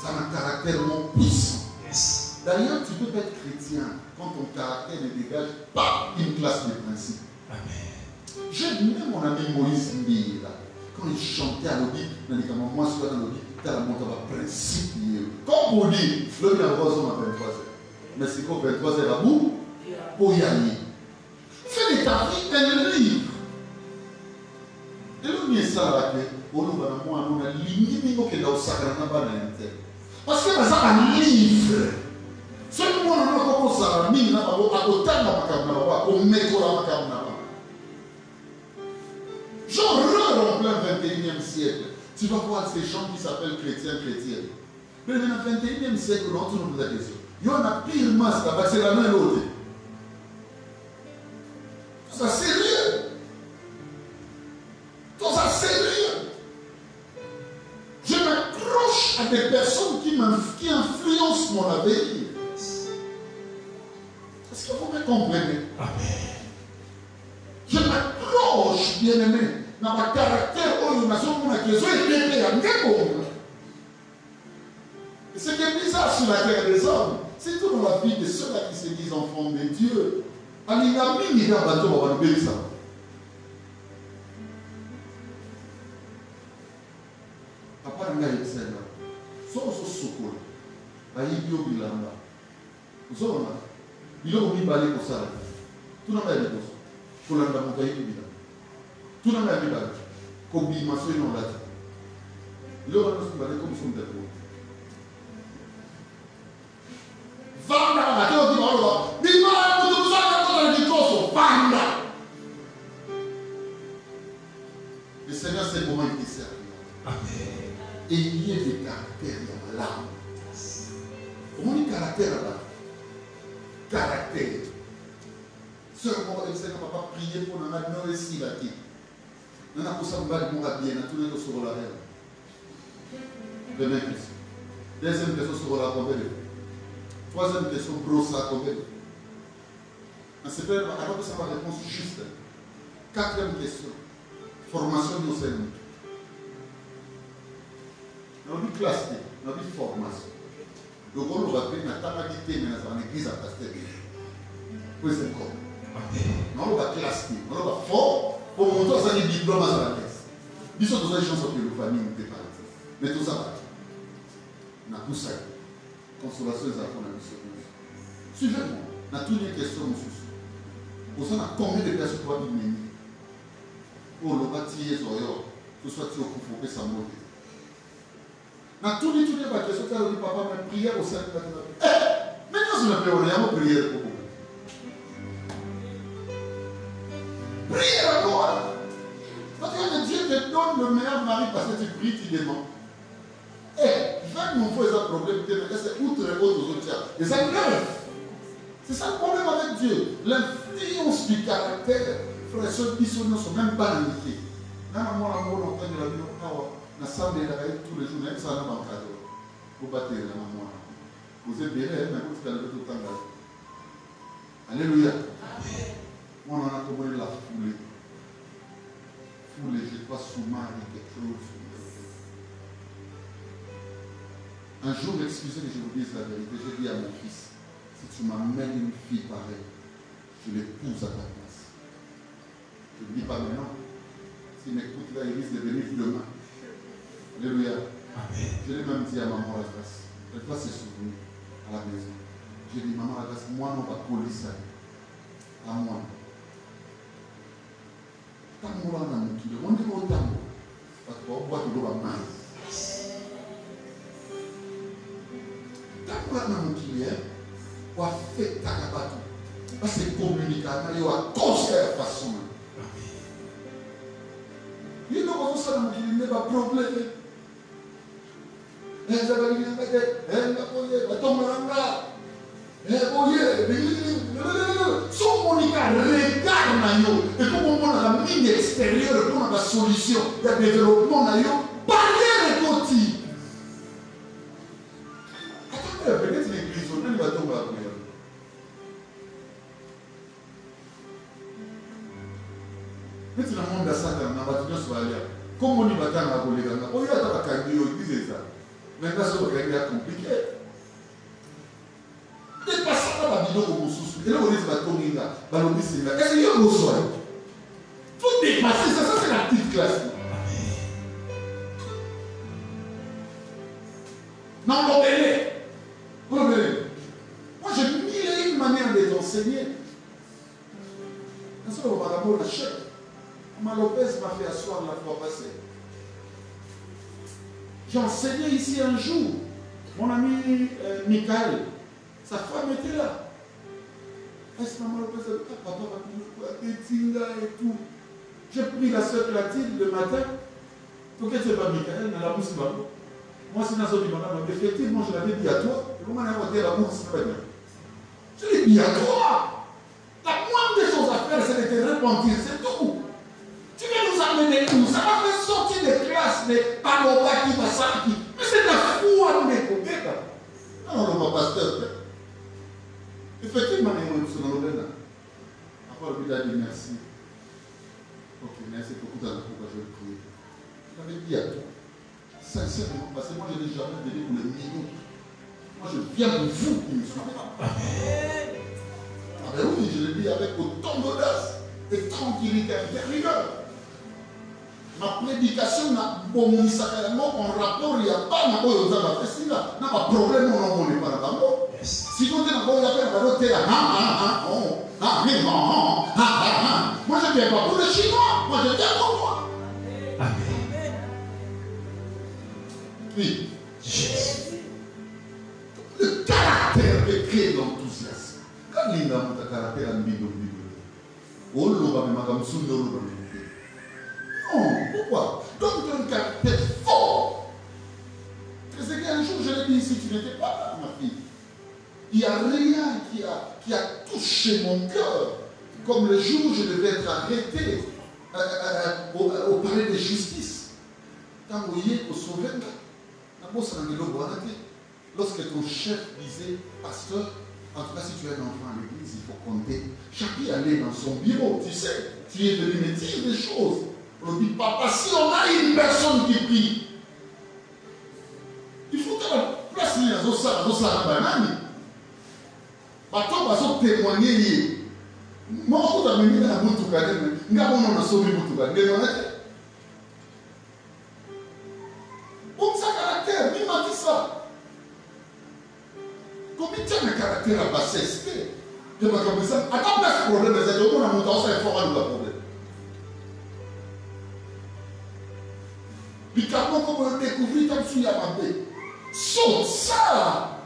Ça a un caractère non puissant. Yes. D'ailleurs, tu peux être chrétien quand ton caractère ne dégage pas une classe de principes. Amen. J'aime même mon ami Moïse Mbira. Quand il chantait à l'obit, dans les camps, moi, je suis dans l'obit, tu as la montre à principe. Comme pour dire, le bien rose, on a 23 heures. Mais c'est quoi 23 heures à bout? Pour y aller. Fais de ta vie un livre. Et le mieux, ça, là, on a limité que dans le sacrement, parce que ça a un livre. Ce que nous avons commencé à faire, genre en plein 21e siècle, tu vas voir ces gens qui s'appellent chrétiens. Mais dans le 21e siècle, on nous pose la question. Il y en a pire masque, c'est la même l'autre. Ça sérieux. Tout ça sérieux. Je m'accroche à des personnes qui influencent mon avenir. Est-ce que vous me comprenez? Amen. Je m'accroche, bien-aimé, dans mon caractère, où nous avons une question, et ce qui est bizarre sur la terre des hommes, c'est tout dans la vie de ceux-là qui se disent enfants de Dieu. Alingami, il y a un bateau, on va nous payer ça. Papa n'a pas été là. Soit on se secoue. Aïe, bio bilamba. Vous savez, il a oublié de aller pour ça. Tout n'a pas été pour ça. Pour l'anda montagne du bilan. Tout n'a pas été là. Comme il m'a fait non là. Il a oublié de aller comme son dépôt. Vanda, la tête au divan, Bima, nous nous avons dit qu'on Vanda. Le Seigneur, c'est comment il te sert. Amen. Et il y a des caractères dans l'âme. Comment il y a des caractères là-bas? Caractère. Seulement, le Seigneur ne va pas prier pour nous mettre ici, là. Nous avons ça, nous allons bien, nous allons sur la reine. Première question. Deuxième question sur la combien? Troisième question, brosse à combien? C'est pas alors que ça va réponse juste. Quatrième question, formation de Seigneur. Dans une classe, dans une formation. Le rôle va faire une tabalité, mais dans l'église à pasteur. Puis c'est comme. On va classer, on va fort pour montrer ça des diplômes à la caisse. Ils sont dans une chance que le famille ne peut pas. Mais tout ça va. On a tout ça. Consolation des enfants dans la mission. Suivez-moi. On a toutes les questions, monsieur. Vous savez combien de personnes doivent y mener pour le bâtir, que ce soit tu occupes sa mode. On a toutes les questions, tu as dit, papa, mais prière au sein de la vie. Mais non, je ne peux rien, on prière pour vous. Prière à toi. Parce que Dieu te donne le meilleur mari parce que tu pries, tu demandes. Vingt mon frère, c'est un problème, c'est outre les autres autres. Et ça grève. C'est ça le problème avec Dieu. L'influence du caractère, frères et sœurs, ils ne sont même pas indiqués. Même moi, on entend de la vie, on a assemblé tous les jours, même ça, on a encadré. Vous battez la maman. Vous êtes bien, mais vous êtes tout le temps. Alléluia. On en a commandé la foulée. Foulée, je dois sous-marie quelque chose. Un jour, excusez que je vous dise la vérité, j'ai dit à mon fils, si tu m'amènes une fille pareille, je l'épouse à ta place. Je ne dis pas maintenant. S'il m'écoute là, il risque de venir demain. Alléluia. Amen. Je l'ai même dit à maman la grâce. Elle doit se souvenir à la maison. J'ai dit, maman la grâce, moi on va coller ça. À moi. Tango là dans mon kilo. On dit au tango. Parce qu'on boit de l'eau à main. Tango là dans mon kilo. On va faire ta cabatou. Parce que communication, il y a une conseil façon. Il n'y a pas de problème. Il n'y a pas de problème. Il n'y a pas de problème. Son monica regarde et comme on a la mine extérieure pour la solution de développement, parlez de côté. Attendez, peut-être l'église, on va tomber à prière. Peut-être le monde de Satan, on va tout aller. Comme on y va dans la volée, on y a dans la candidature, on disait ça. Maintenant, c'est compliqué. Les passants là, ils ont sous. Et là, on dit que c'est là. Est-ce qu'il y a un besoin? Il faut dépasser ça. Ça, c'est la petite classe. Non, vous verrez. Moi, j'ai mille et une manières de t'enseigner. Un seul, on va d'abord la chef. Lopez m'a fait asseoir la fois passée. J'ai enseigné ici un jour. Mon ami Michael. Sa femme était là. Est-ce que maman Lopez a dit, papa va toujours des tinga et tout. J'ai pris la sœur Clatine le matin. Pourquoi c'est pas Michael, mais la mousse va. Moi, c'est dans une maman. Effectivement, je l'avais dit à toi. Comment on a inventé la mousse, c'est pas bien. Je l'ai dit à toi. La moindre des choses à faire, c'est de te repentir, c'est tout. Tu veux nous amener où? Ça va faire sortir des classes, des palobaki, basaki. Mais c'est la foi, mais combien? Non, mon pasteur. Effectivement, il y a un problème. Après, il a dit merci. Ok, merci beaucoup pourquoi je vais prier. J'avais dit à toi, sincèrement, parce que moi je n'ai jamais donné pour les minutes. Moi je viens pour vous qui me suivez. Ah ben oui, je l'ai dit avec autant d'audace et tranquillité intérieure. Ma prédication n'a pas en rapport, il n'y a pas de festival. Il n'y a pas de problème, on n'est pas là-bas. Sinon, tu n'as pas de là. Moi, je ne viens pas pour le chinois. Moi, je viens pour moi. Amen. Oui. Le caractère est créé l'enthousiasme. Quand il y a un caractère, on non, pourquoi? Donc, tu as un caractère fort. C'est qu'un jour, je l'ai dit ici, tu n'étais pas là, ma fille. Il n'y a rien qui a touché mon cœur. Comme le jour où je devais être arrêté au palais de justice. Quand vous voyez au sauver, lorsque ton chef disait, pasteur, en tout cas, si tu es un enfant à l'église, il faut compter. Chacun allait dans son bureau, tu sais, tu es venu me dire des choses. On dit, papa, si on a une personne qui prie, il faut que la place n'y ait pas banane. Bateau va se témoigner. Moi, je vais venir à Moutouka. Je vais venir à Moutouka. Comme ça, caractère, il m'a dit ça. Comme il tient un caractère à bassesse, je vais comme ça. À ta place, le problème, c'est que on a monté ça, il faut avoir le problème. Puis quand on découvrir, comme tu y as mandé, saute ça.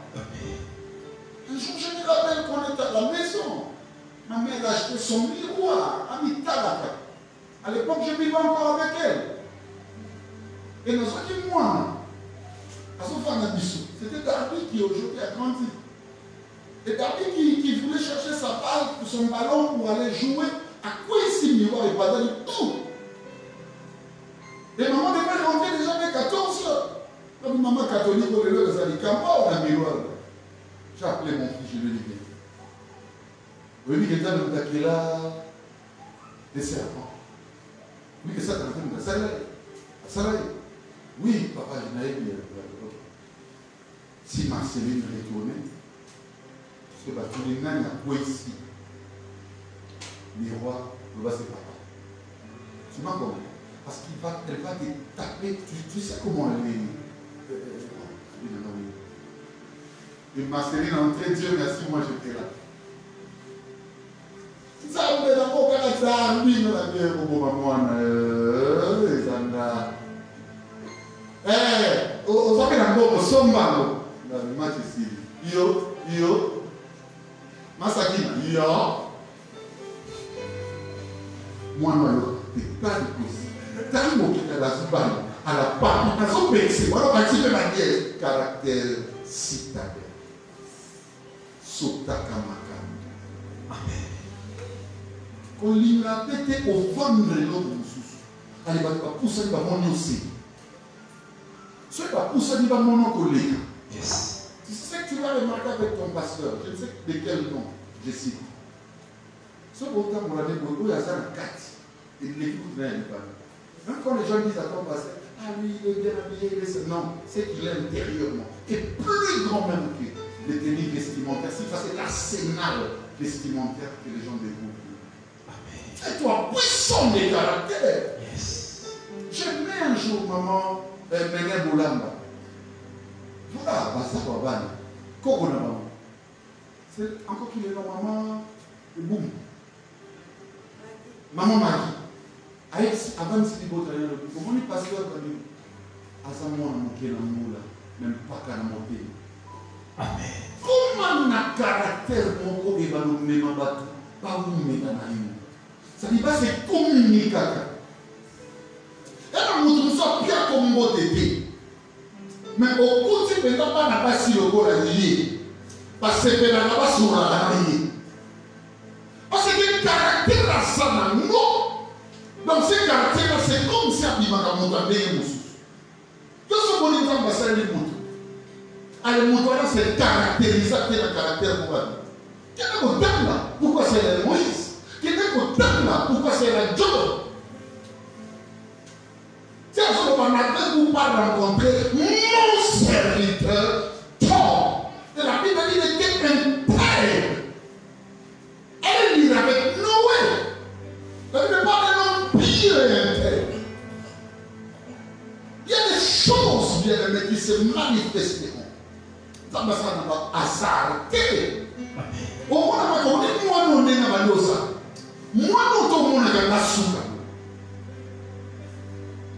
Un jour, je me rappelle qu'on était à la maison. Ma mère a acheté son miroir à Mitalaka. À l'époque, je vivais encore avec elle. Et nous avons dit, moi, c'était Darby qui aujourd'hui a grandi. Et Darby qui voulait chercher sa balle pour son ballon pour aller jouer. À quoi ici, miroir et pas dans tout? Et maman devait rentrer déjà avec 14 heures. Comme maman catholique, on est là, Oui, quelqu'un de là, des serpents. Oui, que ça, t'as fait ça là. Oui, papa, je n'avais plus. Si Marceline retournait, parce que tous les nains, il y a quoi ici? Miroir, le bas c'est papa. Tu m'as compris? Parce qu'elle va te taper. Tu sais comment elle est. Et Marceline entrée, Dieu merci, moi j'étais là. Ça me fait d'abord quand ça a mis dans la vie pour maman. Vous savez d'abord, au sommet, dans le match ici. Yo. Masakina, yo. Moi, non, c'est pas de possible. Tant que tu as la soubagne, à la part, à son péché, voilà, parce que ma vie caractère citadin. Sotakamaka. Amen. Quand il a pété au vendre l'autre sous. Allez, va pousser, il va mon aussi. Ce qui va pousser, il va mon collègue. Yes. Tu sais que tu vas remarquer avec ton pasteur, je ne sais de quel nom, je cite. Ce autant pour la découvrir, il y a ça en 4. Il l'écoute rien, il parle. Même quand les gens disent à ton pasteur, ah lui, il est bien habillé, non, c'est qu'il est intérieurement. Et plus grand même que les tenues vestimentaires, c'est l'arsenal vestimentaire que les gens découvrent. Amen. Et toi, puissant des caractères. Yes. J'aimais un jour, maman, Méné Boulamba. Voilà, ça va bien. Comment maman? C'est encore qu'il est là, maman, et boum. Maman Marie. Avant de se dire, comment les pasteurs vont dire, à sa mort, même pas qu'à la montée. Amen. Comment un caractère mon corps est dans le même bateau? Pas où mais dans la vie. Ça dit pas c'est communicateur. Et là, nous sommes bien comme mot d'été. Mais au cours de ce temps, n'a pas si le corps est lié. Parce que c'est n'a pas sur la vie. Parce que le caractère à ça, non. Donc, ce caractère, c'est comme si on a monté un mousse. Tout ce qu'on dit dans le bassin des moutons. Alors, le mouton, c'est caractérisateur de caractère pour nous. Quel est le thème là? Pourquoi c'est la Moïse? Quel est le thème là? Pourquoi c'est la Job? Si on a pas rencontré mon serviteur, Paul. Et la Bible dit qu'il était intègre. Elle vit avec Noé. La Bible parle d'un empire intègre. Il y a des choses, bien aimées, qui se manifesteront. Ça ne va pas hasarder. Au moins, on dit, moi, on est dans la losa. Moi, on est dans la souka.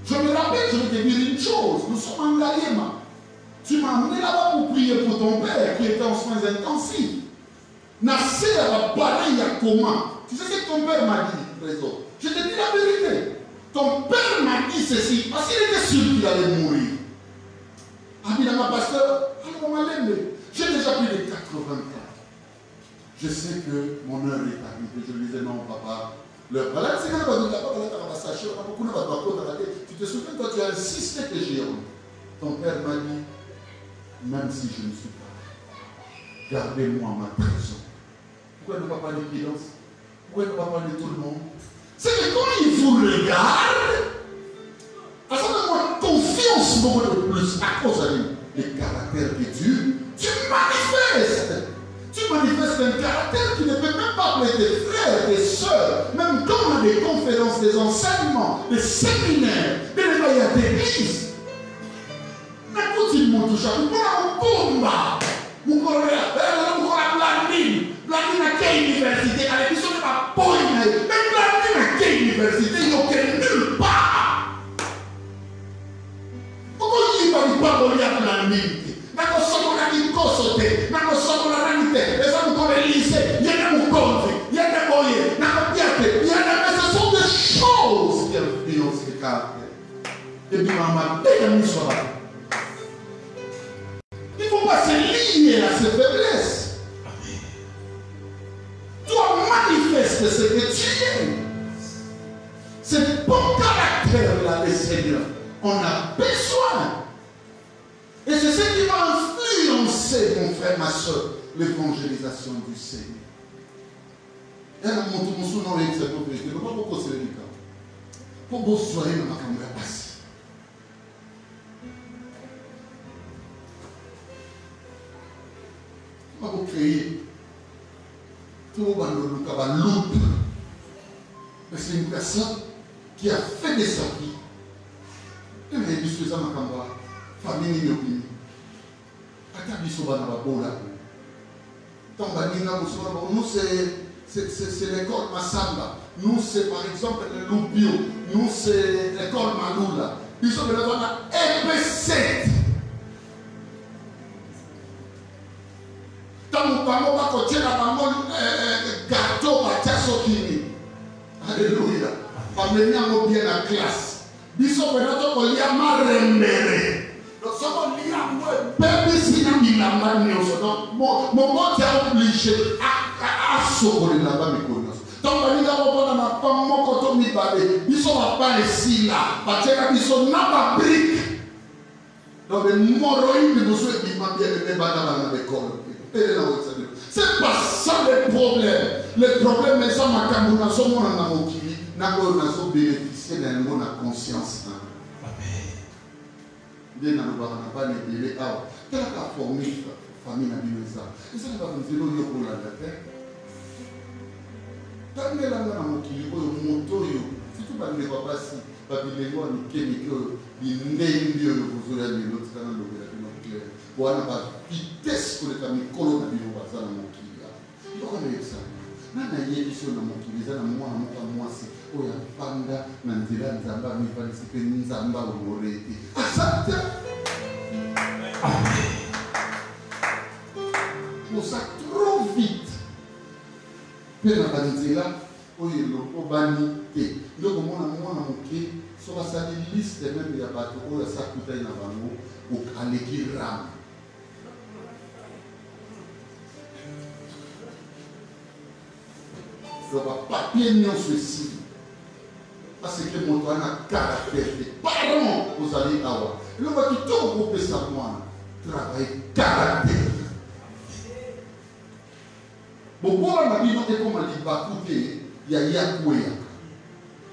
Je me rappelle, je vais te dire une chose. Nous sommes en Galema. Tu m'as amené là-bas pour prier pour ton père qui était en soins intensifs. Nasser a parlé à comment? Tu sais ce que ton père m'a dit, Trésor? Je te dis la vérité. Ton père m'a dit ceci parce qu'il était sûr qu'il allait mourir. Abidama pasteur, alors on m'a l'aimé. J'ai déjà plus de 80 ans. Je sais que mon heure est arrivée. Je lui disais non, papa. Le problème, c'est que tu te souviens quand tu as insisté que j'ai honte. Ton père m'a dit, même si je ne suis pas là, gardez-moi ma prison. Pourquoi ne pas parler de silence? Pourquoi ne pas parler de tout le monde? C'est que quand il vous regarde, à ce moment, confiance beaucoup de plus à cause des caractères que tu manifestes. Tu manifestes un caractère qui ne peut même pas appeler tes frères, tes soeurs, même quand on a des conférences, des enseignements, des séminaires, des réveils d'église. Mais quand il monte au chapeau, pour la bomba, mon collègue, Blandine à quelle université? À l'émission de ma poigne, mais Blandine à quelle université? Il n'y a nulle part. Pourquoi il va lui parler à Blandine? Nako soko na kikosote, nako soko na ranite, eza mukole lycée, il y a des moukonzi, il y a des boyers, nako piate, il y a des... Ce sont des choses qui influencent les caractères. Et puis maman, dès que nous sommes là, il ne faut pas se lier à ces faiblesses. Tu dois manifester ce que tu es. C'est bon caractère là, les Seigneurs. On a besoin. Et c'est ce qui va influencer, mon frère, ma soeur, l'évangélisation du Seigneur. Il y a un mot qui est dans cette autorité. Il ne faut pas beaucoup se délicat. Il faut que vous soyez dans ma caméra passée. Il faut que vous créez tout le monde mais c'est une personne qui a fait de sa vie. Et mais il y a ma famille ni yopini. Nous, c'est l'école Massamba. Nous, c'est par exemple le Lubio. Nous, c'est l'école Malula. Ils sont venus à EP7. Tant que nous avons côté la gâteau à Sokini. Alléluia. Pas venir à bien la classe. Ils sont venus à maremere. Baby, si tu as la main, mon monde est obligé à sauver la main. Donc, on a pas mon coton ni balé. Ils sont pas ici là. Parce qu'ils sont pas briques. Donc, les moroïdes de nos souhaits qui m'ont bien aimé dans l'école. C'est pas ça le problème. Le problème est ça, ma camouflage, son monde en a moqué. N'a pas bénéficié d'un monde à conscience. Bien dans le bar, on n'a pas les délais. Quelle est la famille n'a pas ça? Et ça va nous dire pour la terre. Quand on est là, on a un moto, si tu vas ne pas passer, pas de l'éloigner, ni que il n'est mieux que vous aurez l'autre canal de la on a pas vitesse pour les familles colonnes de l'Ouazan à mon kili. Il faut qu'on ait ça. Nana yébiso na mon kili, ça na moi c'est oya panda na nzela nzamba mi pa nsipe nzamba urorete. Asante. On ça trop vite. Pena ba nzela oyo loko bani te. Ndoko mona moke so ba sa liste même ya bato oyo sa kuta na bango o aleki ram. Le papier non ceci. Parce que mon doigt a caractère. Pardon, vous allez avoir. Le voit qui tout groupe ça moi. Travail caractère. Bon, pour la vie, on est comme on dit, va coûter. Il y a Yakouya.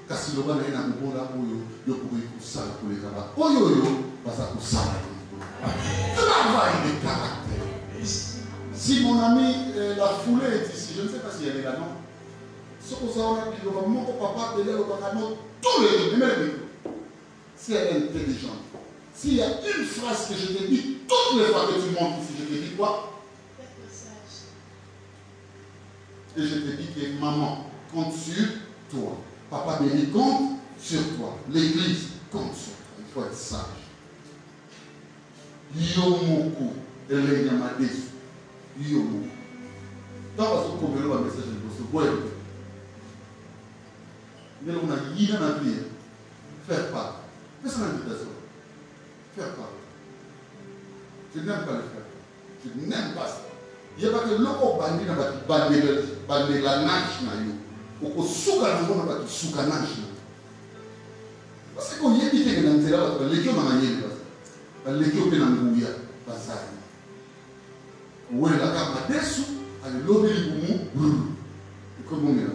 Car si le bas est dans le bon là, il y a pour ça pour les gars. Oh yo yo, parce que ça. Travail de caractère. Si mon ami, la foulée est ici, je ne sais pas si elle est là, non. Ce que ça a dit, mon papa, tous les mêmes. Si elle est intelligente, s'il y a une phrase que je te dis, toutes les fois que tu montes ici, je te dis quoi? Et je te dis que maman compte sur toi. Papa béni compte sur toi. L'église compte sur toi. Il faut être sage. Yomoku, elle est yamadesu. Yomoku. Dans votre couvert, le message de votre mais on a dit dans la vie, faire part. Mais c'est une invitation. Faire part. Je n'aime pas le faire. Je n'aime pas ça. Il n'y a pas que l'eau bandit dans la nage. Ou que souka dans la souka nage. Parce qu'on y a dit que dans le terrain, les gens n'ont rien de les gens n'ont rien de ça. Où est la gamme dessous, elle est l'eau de l'eau. Comment on est là?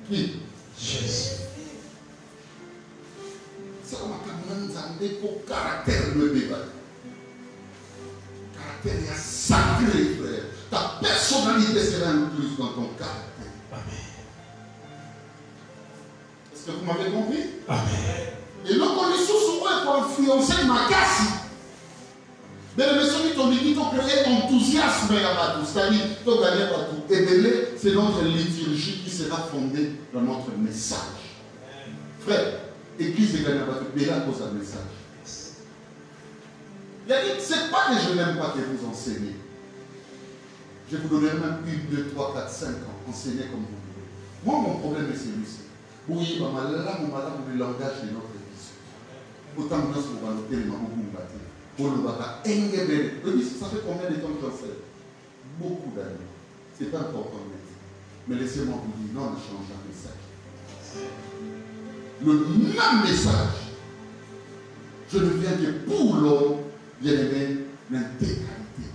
Qui? Jésus. C'est comme un pour caractère de débat. Caractère est sacré, frère. Ta personnalité sera incluse dans ton caractère. Amen. Est-ce que vous m'avez compris? Amen. Et le connaissance souvent pour influencer ma casse. Mais le monsieur qui t'ont dit qu'ils ont créé enthousiasme à tout. C'est-à-dire, tu as gagné à tout. Et belé, c'est notre liturgie qui sera fondée dans notre message. Frère, église est gagnée à tout. Belé à cause d'un message. Il a dit, ce n'est pas que je n'aime pas que vous enseignez. Je vous donnerai même 1, 2, 3, 4, 5 ans. Enseignez comme vous voulez. Moi, mon problème est celui-ci. Oui, le langage de notre église. Autant que nous allons noter les mamans pour nous battre. Ça fait combien de temps que j'en fais? Beaucoup d'années. C'est pas important. Mais laissez-moi vous dire, non, on change un message. Le même message. Je ne viens que pour l'homme, bien aimé, l'intégralité.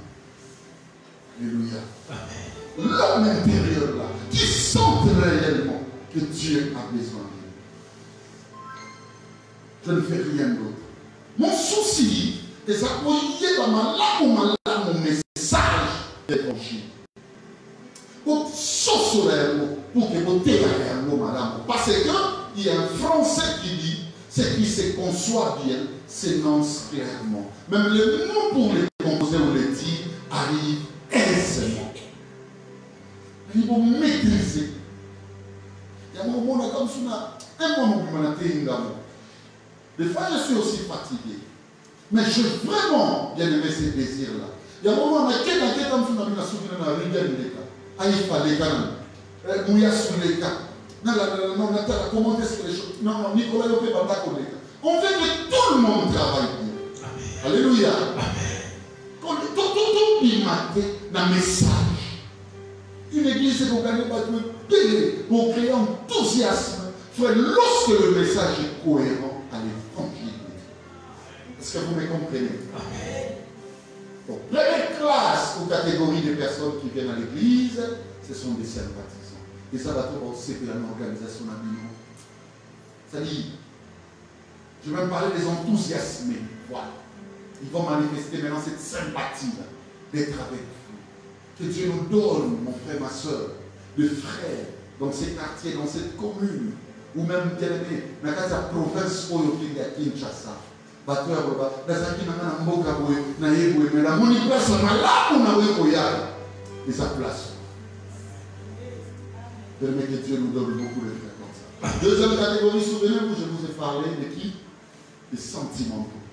Alléluia. L'homme intérieur là, qui sent réellement que Dieu a besoin de lui. Je ne fais rien d'autre. Mon souci est d'appuyer dans mon message d'évangile. Pour pour que vous téléphoniez, madame. Parce qu'il y a un Français qui dit ce qui se conçoit bien s'énonce clairement. Même le nom pour les composer ou les dire arrive aisément. Il faut maîtriser. Il y a un moment comme ça, un moment où on a été. Des fois, je suis aussi fatigué. Mais je veux vraiment bien aimer ces désirs-là. Il y a un moment où on a été comme ça, on a souvenir dans la rivière de l'État. Ah, il fallait quand même. Mouilla sous les cas. Non, comment est-ce que les choses. Non, Nicolas, il peut pas d'accord. On veut que tout le monde travaille bien. Amen. Alléluia. Amen. Tout est marqué dans le message. Une église, c'est pour gagner pas de pour créer enthousiasme. Frère, lorsque le message est cohérent à l'évangile. Est-ce que vous me comprenez? Amen. Donc, première classe ou catégorie de personnes qui viennent à l'église, ce sont des sympathisants. Et ça va tout aussi pour l'organisation d'habillement. C'est-à-dire, je vais me parler des enthousiasmés. Voilà. Ils vont manifester maintenant cette sympathie-là d'être avec vous. Que Dieu nous donne, mon frère, ma soeur, de frères dans ces quartiers, dans cette commune, ou même bien aimé, dans la province où il y a Kinshasa. Batteur, dans la Mboka, dans la Yéboué, mais la monnaie place, on a là où on a eu et sa place. Permet que Dieu nous donne beaucoup de frères comme ça. Deuxième catégorie, souvenez-vous, je vous ai parlé de qui? Des sentimentaux.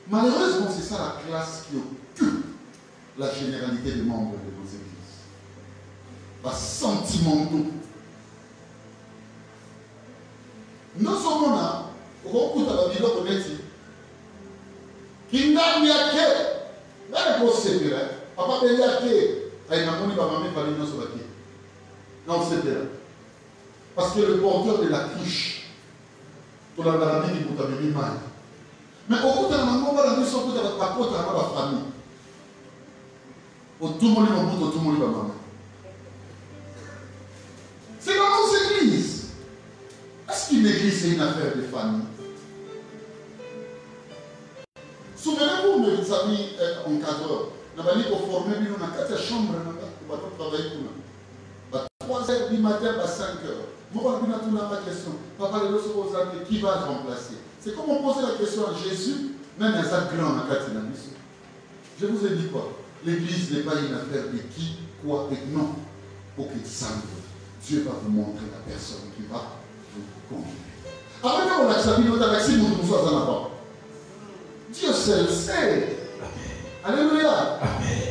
Malheureusement, c'est ça la classe qui occupe la généralité des membres de nos églises. Les sentimentaux. Nous sommes là, au coup de la vidéo, on est ici. Qui n'a mis à quai? Là, il faut se séparer. Papa, il y a quai. Il m'a dit, maman, il fallait nous sur la quai. Non, c'est bien. Parce que le porteur de la cruche, pour la maladie qui vous a mis mal. Mais au bout d'un moment, on va la dire surtout dans la côte à la famille. Au tout le monde est en bout, au tout le monde est en maman. C'est dans nos églises. Est-ce qu'une église c'est une affaire de famille? Souvenez-vous, mes amis encadreurs, nous avons dit qu'on formait une 4 chambres pour travailler pour nous. À 3h du matin, à 5h. Vous avez tout la question. Papa, qui va le remplacer? C'est comme on posait la question à Jésus, même à sa grande mission. Je vous ai dit quoi? L'église n'est pas une affaire de qui, quoi et non. Pour qu'il semble. Dieu va vous montrer la personne qui va vous conduire. Après qu'on a sabi notre vaccine, nous sommes en avant. Dieu seul sait. Alléluia.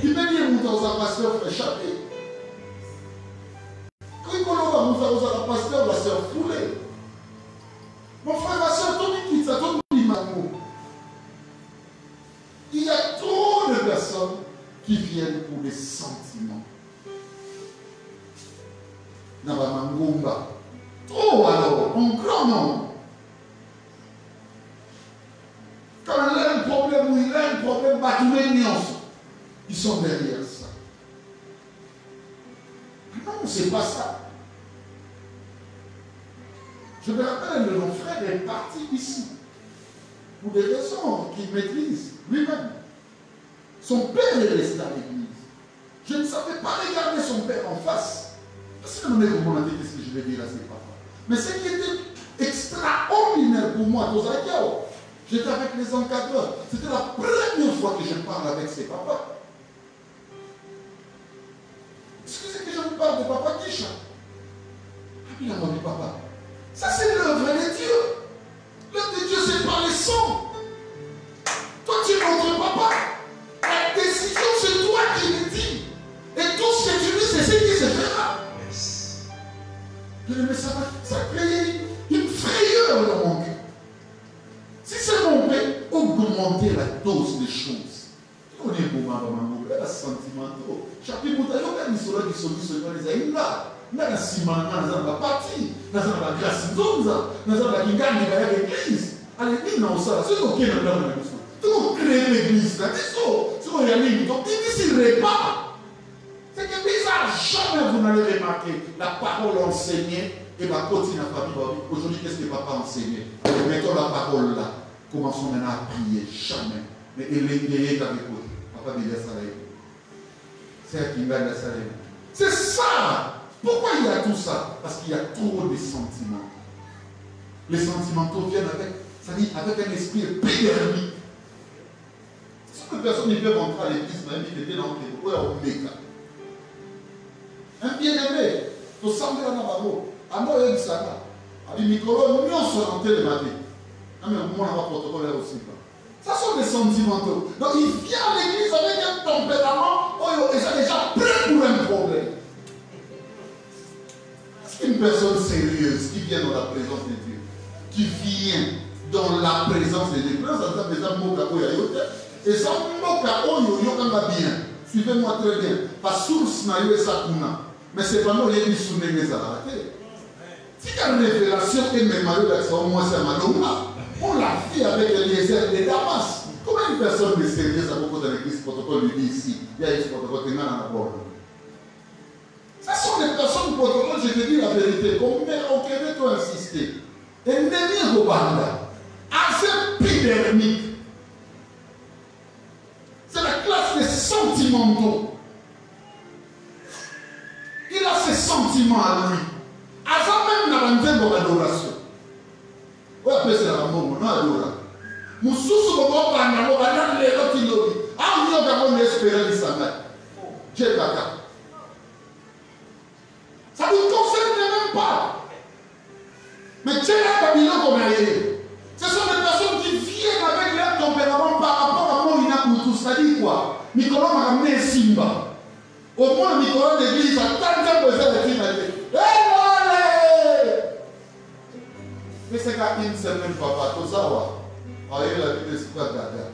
Il peut dire, nous sommes un pasteur échappé. Quand il va un pasteur, va se refouler. Mon frère, ma soeur, tout le monde, tout le monde. Il y a trop de personnes qui viennent pour les sentiments. Nabamangumba. Trop alors, en grand nombre. Quand il a un problème ou il a un problème, ils sont derrière ça. Non, c'est pas ça. Je me rappelle, mon frère est parti ici pour des raisons qu'il maîtrise lui-même. Son père est resté à l'église. Je ne savais pas regarder son père en face. Parce que vous m'avez dit ce que je vais dire à ses papas. Mais ce qui était extraordinaire pour moi, j'étais avec les encadreurs. C'était la première fois que je parle avec ses papas. Excusez que je vous parle de papa Kisha. Il a dit papa. Ça c'est l'œuvre de Dieu. L'œuvre de Dieu c'est par les sons. Toi tu es notre papa. La décision c'est toi qui le dis. Et tout ce que tu dis c'est ce qui se fera. Mais ça crée une frayeur dans mon cœur. Si c'est mon père, augmenter la dose des choses. On est bon, maman, la sentimentaux. Chapitre Moutayo, quand il sera qui sont les aïna. N'a pas si mal, n'a pas parti, n'a pas grâce d'onza, n'a pas qui gagne l'église. Allez, dis non, ça, c'est ok, n'a pas tout créer l'église, là, c'est ça. C'est qu'on y a mis, donc il dit s'il répare. jamais vous n'allez remarquer la parole enseignée et ma continue à famille. Aujourd'hui, qu'est-ce que papa a enseigné? Mettons la parole là. Commençons maintenant à prier. Jamais. Mais il est gagné avec vous. Papa dit ça. C'est qui gagne ça. C'est ça. Pourquoi il y a tout ça? Parce qu'il y a trop de sentiments. Les sentimentaux viennent avec, ça dit, avec un esprit épidermique. Si une personne ne peut rentrer à l'église, même il était dans le Omega. Un bien-aimé, tu sens bien dans la mot. À moi, il y a ça. Il dit, Nicolas, nous sommes rentrés le matin. Mais moi, on a un protocole là aussi. Ça sont des sentimentaux. Donc, il vient à l'église avec un tempérament, et ça déjà prêt pour un problème. C'est une personne sérieuse qui vient dans la présence de Dieu, qui vient dans la présence de Dieu. Ça fait déjà moka oya et ça moka oyo yokanga bien. Suivez-moi très bien. Pas source na yo esa kuna. Mais c'est pas nous les bisouné les arrêtés. Si il y a une révélation et même mario d'accès au moins c'est malonga. On l'a fait avec Eliezer de Damas. Combien de personnes de sérieuses à beaucoup dans l'église protocole lui dit ici? Il y a un protocole qui est dans la porte. Ce sont des personnes protocole, je te dis la vérité. Combien on peut toi insister? Et Némi Robanda, assez épidermique. C'est la classe des sentimentaux. Il a ses sentiments à lui. À ça même, il a une adoration. Oui, après c'est la mort, on adore. Moussous, on va prendre, on va dans les rotilobis. Ah, on va avoir une espérance de sa mère. Dieu baka. Ça ne nous concerne même pas. Mais Dieu a Babylone comme ailleurs. Ce sont des personnes qui viennent avec leur tempérament par rapport à mon inakutu. C'est-à-dire quoi? Nicolas m'a ramené un Simba. Au moins, Nicolas d'église a tant de besoin de dire mais c'est qu'à une semaine, papa, tout ça, la vie de Gaga.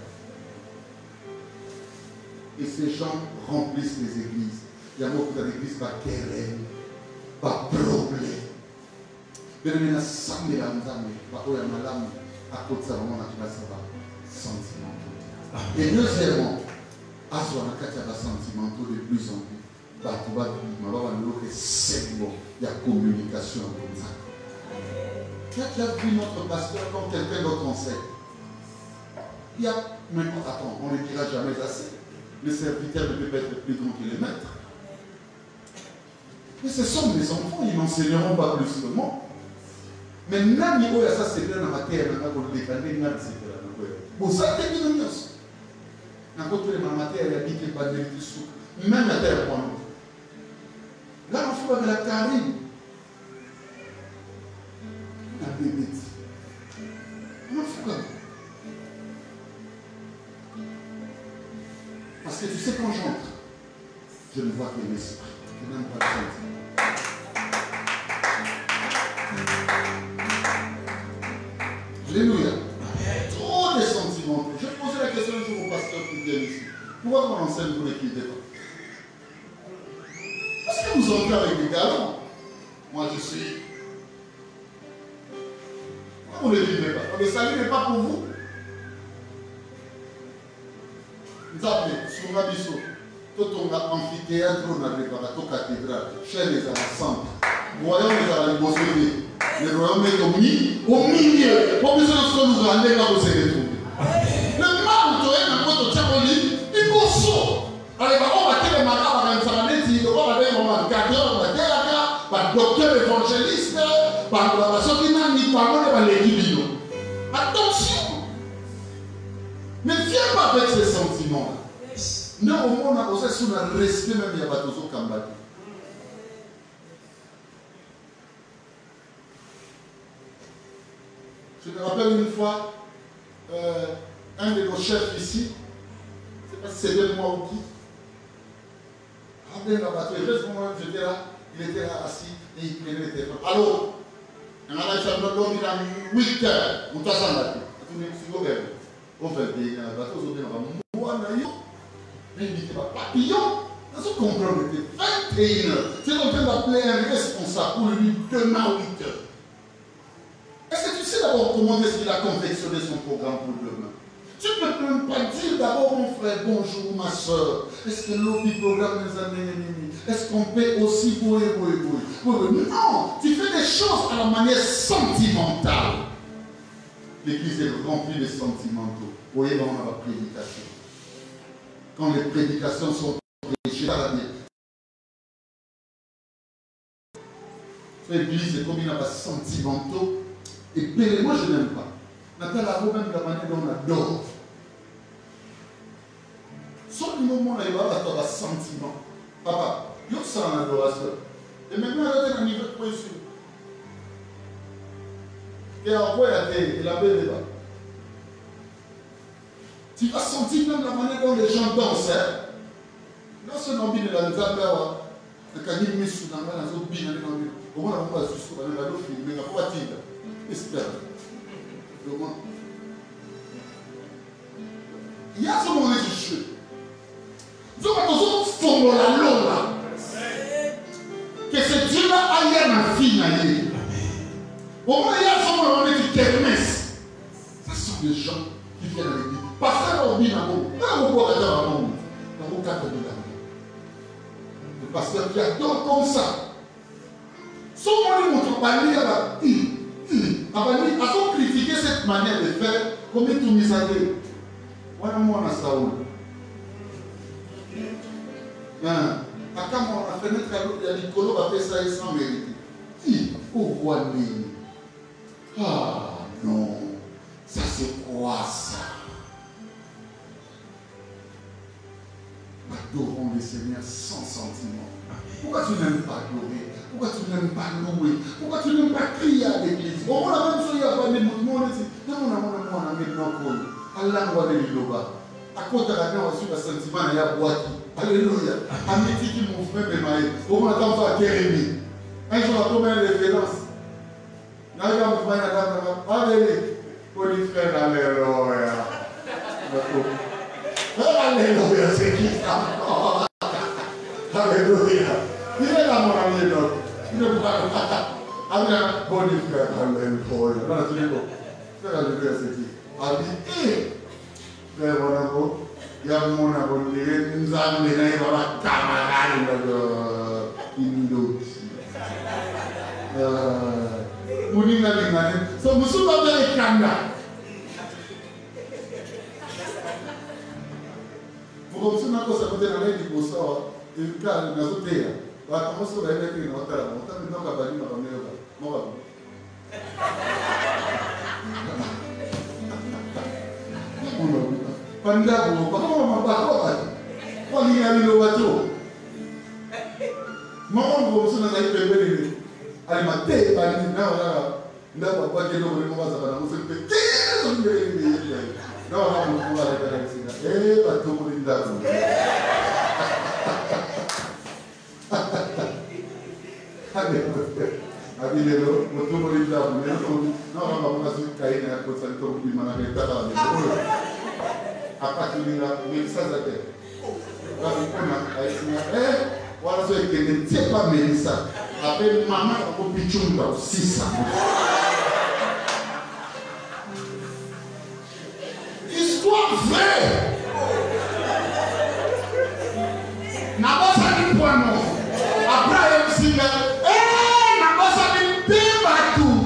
Et ces gens remplissent les églises. Il y a beaucoup d'églises par querelle, par problème. Mais il y a 100 000 ans, par contre, il y a malade, à cause de ça, on a ça sentiment. Et deuxièmement, à ce moment-là, il y a des sentiments de plus en plus. Il y a communication comme ça. Tu as vu notre pasteur comme quelqu'un d'autre enseigne. Il y a, mais attends, on ne dira jamais assez. Le serviteur ne peut pas être plus grand que le maître. Mais ce sont des enfants, ils n'enseigneront pas plus que moi. Mais Nani Oya, ça c'est bien dans ma terre, dans ma terre, bon, ça c'est une nuance. Dans ma terre, il y a dit qu'il n'y a pas de sous. Même la terre, pour nous. Là, on fait avec la carine. La bébé. On fait comme. Parce que tu sais, quand j'entre, je ne vois que l'esprit. Je n'aime pas le sentiment. Alléluia. Trop de sentiments. Je posais la question un jour au pasteur qui vient ici. Pourquoi on enseigne pour les qui n'étaient pas? Parce que vous entrez avec des galons. Moi, je suis. Pourquoi vous ne le vivez pas? Le salut n'est pas pour vous. Vous appelez, sur ma biseau, tout on a amphithéâtre, on a préparé, tout cathédrale, chez les ensemble. Voyons les arabes, le royaume est au milieu. Pour que nous nous rendons là où c'est retrouvé. Le mal, tu es dans votre tchaboli, il faut saut. Allez, on va tirer ma carte, on va dire, on va dire, on va gardeur, on va dire, par docteur évangéliste, par la personne qui n'a ni par l'équilibre. Attention. Ne viens pas avec ces sentiments-là. Non, au moins, on a osé sur le respect même, il y a pas toujours Kambati. Je me rappelle une fois, un de nos chefs ici, je ne sais pas si c'était moi ou qui, rappelez la batterie, juste moi, j'étais là, il était là assis et il prenait le téléphone. Allô, on a il a 8 heures, on t'a ça là. On fait des bateaux, on va mais il n'était pas papillon. Vous comprenez, 21 heures. C'est en train d'appeler un responsable pour lui demain 8 heures. Est-ce que tu sais d'abord comment est-ce qu'il a confectionné son programme pour demain? Tu ne peux même pas dire d'abord mon frère, bonjour ma soeur. Est-ce que l'eau du programme nous a mis? Est-ce qu'on paie aussi pour Non, tu fais des choses à la manière sentimentale. L'église est remplie de sentimentaux. Vous voyez, on a la prédication. Quand les prédications sont prêchées à la vie. L'église est comme il y a des sentimentaux. Et puis, moi je n'aime pas. Nathalie a même la manière dont on adore. Sauf du moment où on a eu un sentiment. Papa, il y a ça en adoration. Et maintenant, il y a un niveau de poésie. Et après, il a belle débat. Tu vas sentir même la manière dont les gens dansent. Là, c'est un homme de la Nzamba. Le canil mis sous la main, la zone bien, au moins, on va jusqu'au bout de la film, mais on va pas dire. Espère. Il y a ce moment de cheveux. Nous avons fondé la lola. Que ce Dieu-là aille dans la fille. Au moins, il y a ce moment de kermesse. Ce sont des gens qui viennent à l'église. Parce que l'on vit dans le monde. Là, on voit dans le monde. Dans le cadre de la vie. Le pasteur qui adore comme ça. Son monde montre pas lire là. À quoi critiquer cette manière de faire, comme tout mis à dire. Moi, on a Saoul. À quand on a fenêtre à l'autre, il y a Nicolo va faire ça sans mériter. Oh, roi né. Ah non, ça c'est quoi ça? Adorons le Seigneur sans sentiment. Pourquoi tu n'aimes pas adorer? Pourquoi tu n'aimes pas louer? Pourquoi tu n'aimes pas crier à l'église? On a même chose à parler de mon on dit, non, on a mis nos cols. Allah va aller là-bas. À côté de la main, on suit le sentiment, il y a boîte. Alléluia. Amitié qui m'ont fait mes mailles. Au moins, quand on va Kérémie. Un jour, on a trouvé une référence. Allez, pour frère, alléluia. Alléluia, c'est qui ça? Alléluia. Il est là, mon ami. Il est là. Alléluia, bon frère, alléluia. Voilà, tu dis bon. Frère, alléluia, c'est qui? Alléluia. Frère, mon amour. Il y a mon amour. Nous avons les nains, voilà, camarade de Inudo. Muninga lingane. So musuba bele kanda. Pour ça, on a côté dans les divorces, il y a une autre. Va commencer à aller avec une autre. On t'a mis dans la baline dans le nez. Mon va. Panda, comment on va pas? On y a mis le bateau. Maman, vous vous avez fait allez, ma tête, allez, non, pas que l'on va se faire, on se fait, non, on va aller eh, pas tout le monde Abilelo, moto molida, non, on va se cailler à côté de tout le monde avec ta femme. À partir de là, mais ça, ça fait. Voilà ce que je ne sais pas, Mélissa. Après, maman, on peut pichounder aussi ça. Histoire vraie. N'a pas ça du point non. Après, il me dit, n'a pas ça du tout.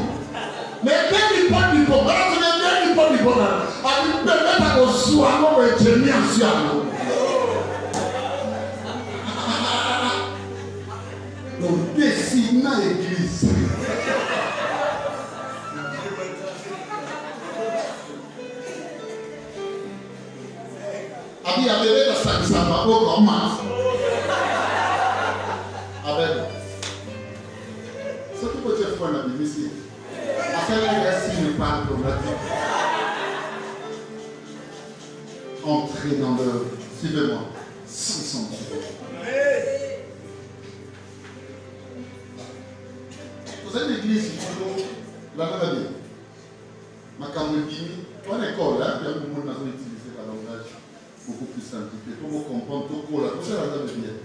Mais bien du point du point. Alors, tu viens bien du point du point. Alors, tu permets à nos soins de tenir en soi. Donc, dessinant l'église. Abi abebe ka sakisa ma ko koma. Abebe. Ce qui peut être fait dans la Bible ici. Après la signe par dogmatique. Entrez dans l'œuvre. Suivez-moi. Sans sentiment. Vous avez l'église, la même année. Ma caméra, en école, il y a beaucoup de gens qui utilisent le langage beaucoup plus simplifié. Pour vous comprendre, tout le monde, tout ça, ça veut dire.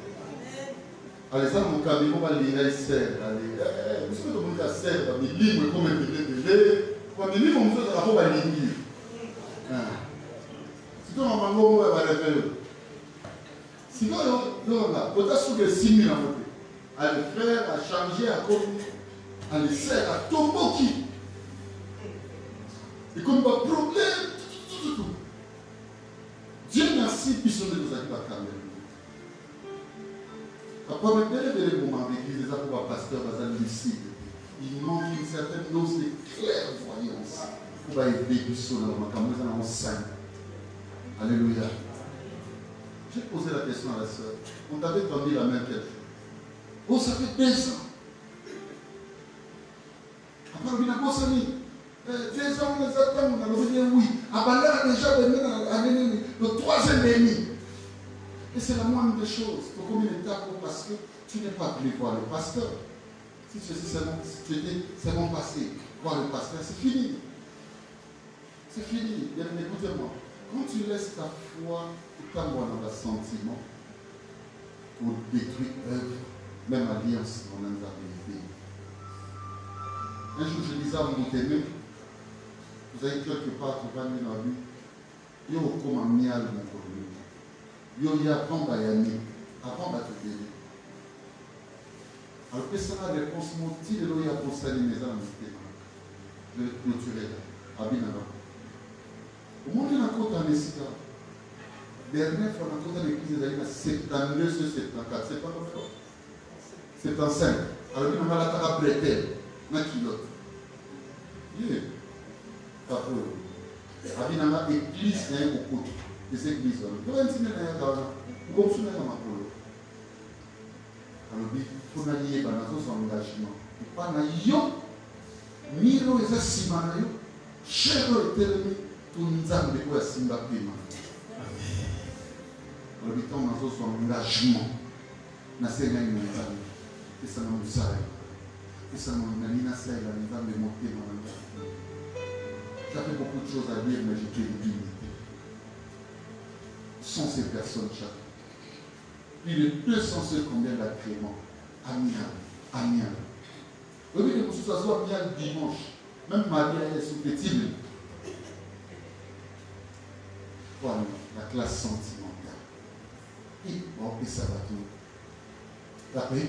Allez, ça, mon caméra, on va lire, il sert. Allez, vous savez, tout le monde a serre, il livre, comme un bébé, comme un livre, on va lire. frère. Sinon, on a peut-être que 6 000 à monter. À les frères, à changer, à communier, à les serre, à tomber qui. Et comme pas de problème, tout. Dieu merci, puisque nous a dit à Carmel. Après, le moment avec l'église, les apôtres pasteurs, les lucide. Il manque une certaine dose de clairvoyance pour aider les personnes quand nous en saint. Alléluia. J'ai posé la question à la sœur. On t'avait tendu la main quelque chose. Oh, ça fait 2 ans. Après, on a bossé. 2 ans, on les attend, on a revenu, oui. Abandon déjà le 3e ennemi. Et c'est la moindre des choses. Pour combien d'étapes parce que tu n'es pas venu voir le pasteur. Si tu dis c'est bon passé, voir le pasteur, c'est fini. C'est fini. Bien, écoutez-moi. Quand tu laisses ta foi et ta foi dans le sentiment pour détruire œuvre, même alliance dans l'instabilité. Un jour, je disais à mon témoin, vous avez quelque part, tu vas venir dans la vie, il y a comme un miel dans le commun. Il y a avant d'Ayani, avant d'Atelier. Alors, que ça a des réponses motivées, il y a pour ça les maisons dans le témoin. Je vais clôturer là, à Binana. Au monde de la côte en Essia, dernière fois, la côte de l'église de 72 sur 74, 75. Alors, il y a la bretelle, ma kilote. Il est pas pour eux. Il y a une église qui est au côté de cette église. Il y a une église qui est au côté de alors, il faut allier son engagement. Il faut allier miro et simana yo, chero et telemi, tout nzambe pour simba pima. Alors, il faut son engagement. Na sena une nzambe. Et ça nous sert. Et ça nous mène à ça, la nzambe monter dans l'engagement. Ça fait beaucoup de choses à dire, mais j'ai une dignité. Sans ces personnes chaque. Plus de 200 combien d'agréments. Amiens. Vous voyez que ça soit bien le dimanche. Même Marie est sous petit. Voilà, la classe sentimentale. Et bon, et ça va tout. La paix.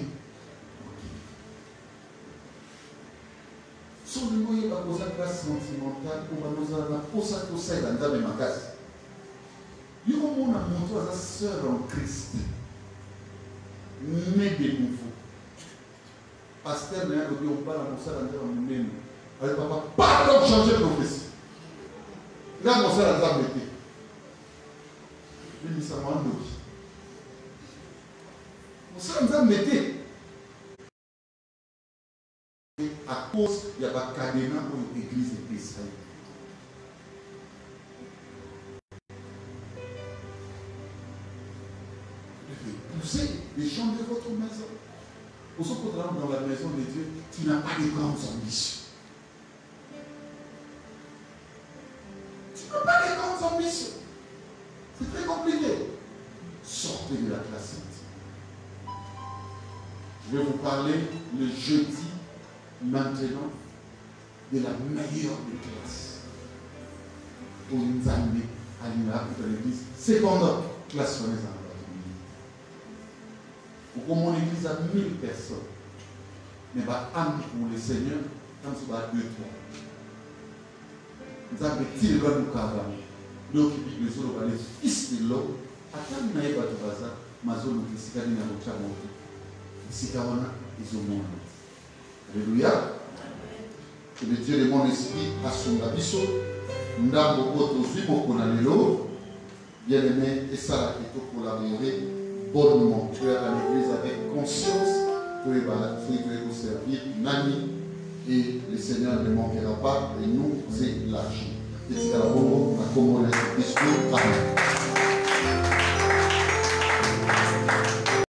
Sur le moyen de la classe sentimentale, on va nous avoir posé ça dans la magasin. Il y a un monde à montrer à sa sœur en Christ. Mais de nouveau. Pasteur, on parle à mon sœur en nous-mêmes. Alors, papa, pas de changer de prophétie. Là, mon sœur a été. Il dit ça m'a enlevé. Mon sœur a été. À cause, il n'y a pas de cadenas pour l'église et l'Israël. Poussez les chambres de votre maison. Pour ceux qui rentrent dans la maison de Dieu, tu n'as pas de grandes ambitions. Tu n'as pas de grandes ambitions. C'est très compliqué. Sortez de la classe sainte. Je vais vous parler le jeudi, maintenant, de la meilleure des classes. Pour nous amener à l'église. Seconde classe sur les enfants. Pour mon église a 1000 personnes. Mais va âme pour le Seigneur, quand tu vas 2-3. Nous avons petit le nous cavaler. L'eau qui pique le sol, va les fils de l'eau. À quand nous n'avons pas de bazar, ma zone qui s'est gardée dans le champ. Ici, Kawana, ils ont mon Alléluia. Que le Dieu de mon esprit a son abisso. Nous avons aussi beaucoup de l'eau. Bien aimé, et ça, il faut collaborer. Bonnement, tu es à l'église avec conscience, tu es vous servir, Nani, et le Seigneur ne manquera pas, et nous élargit. Et c'est à la bonne, à comment les discours. Amen.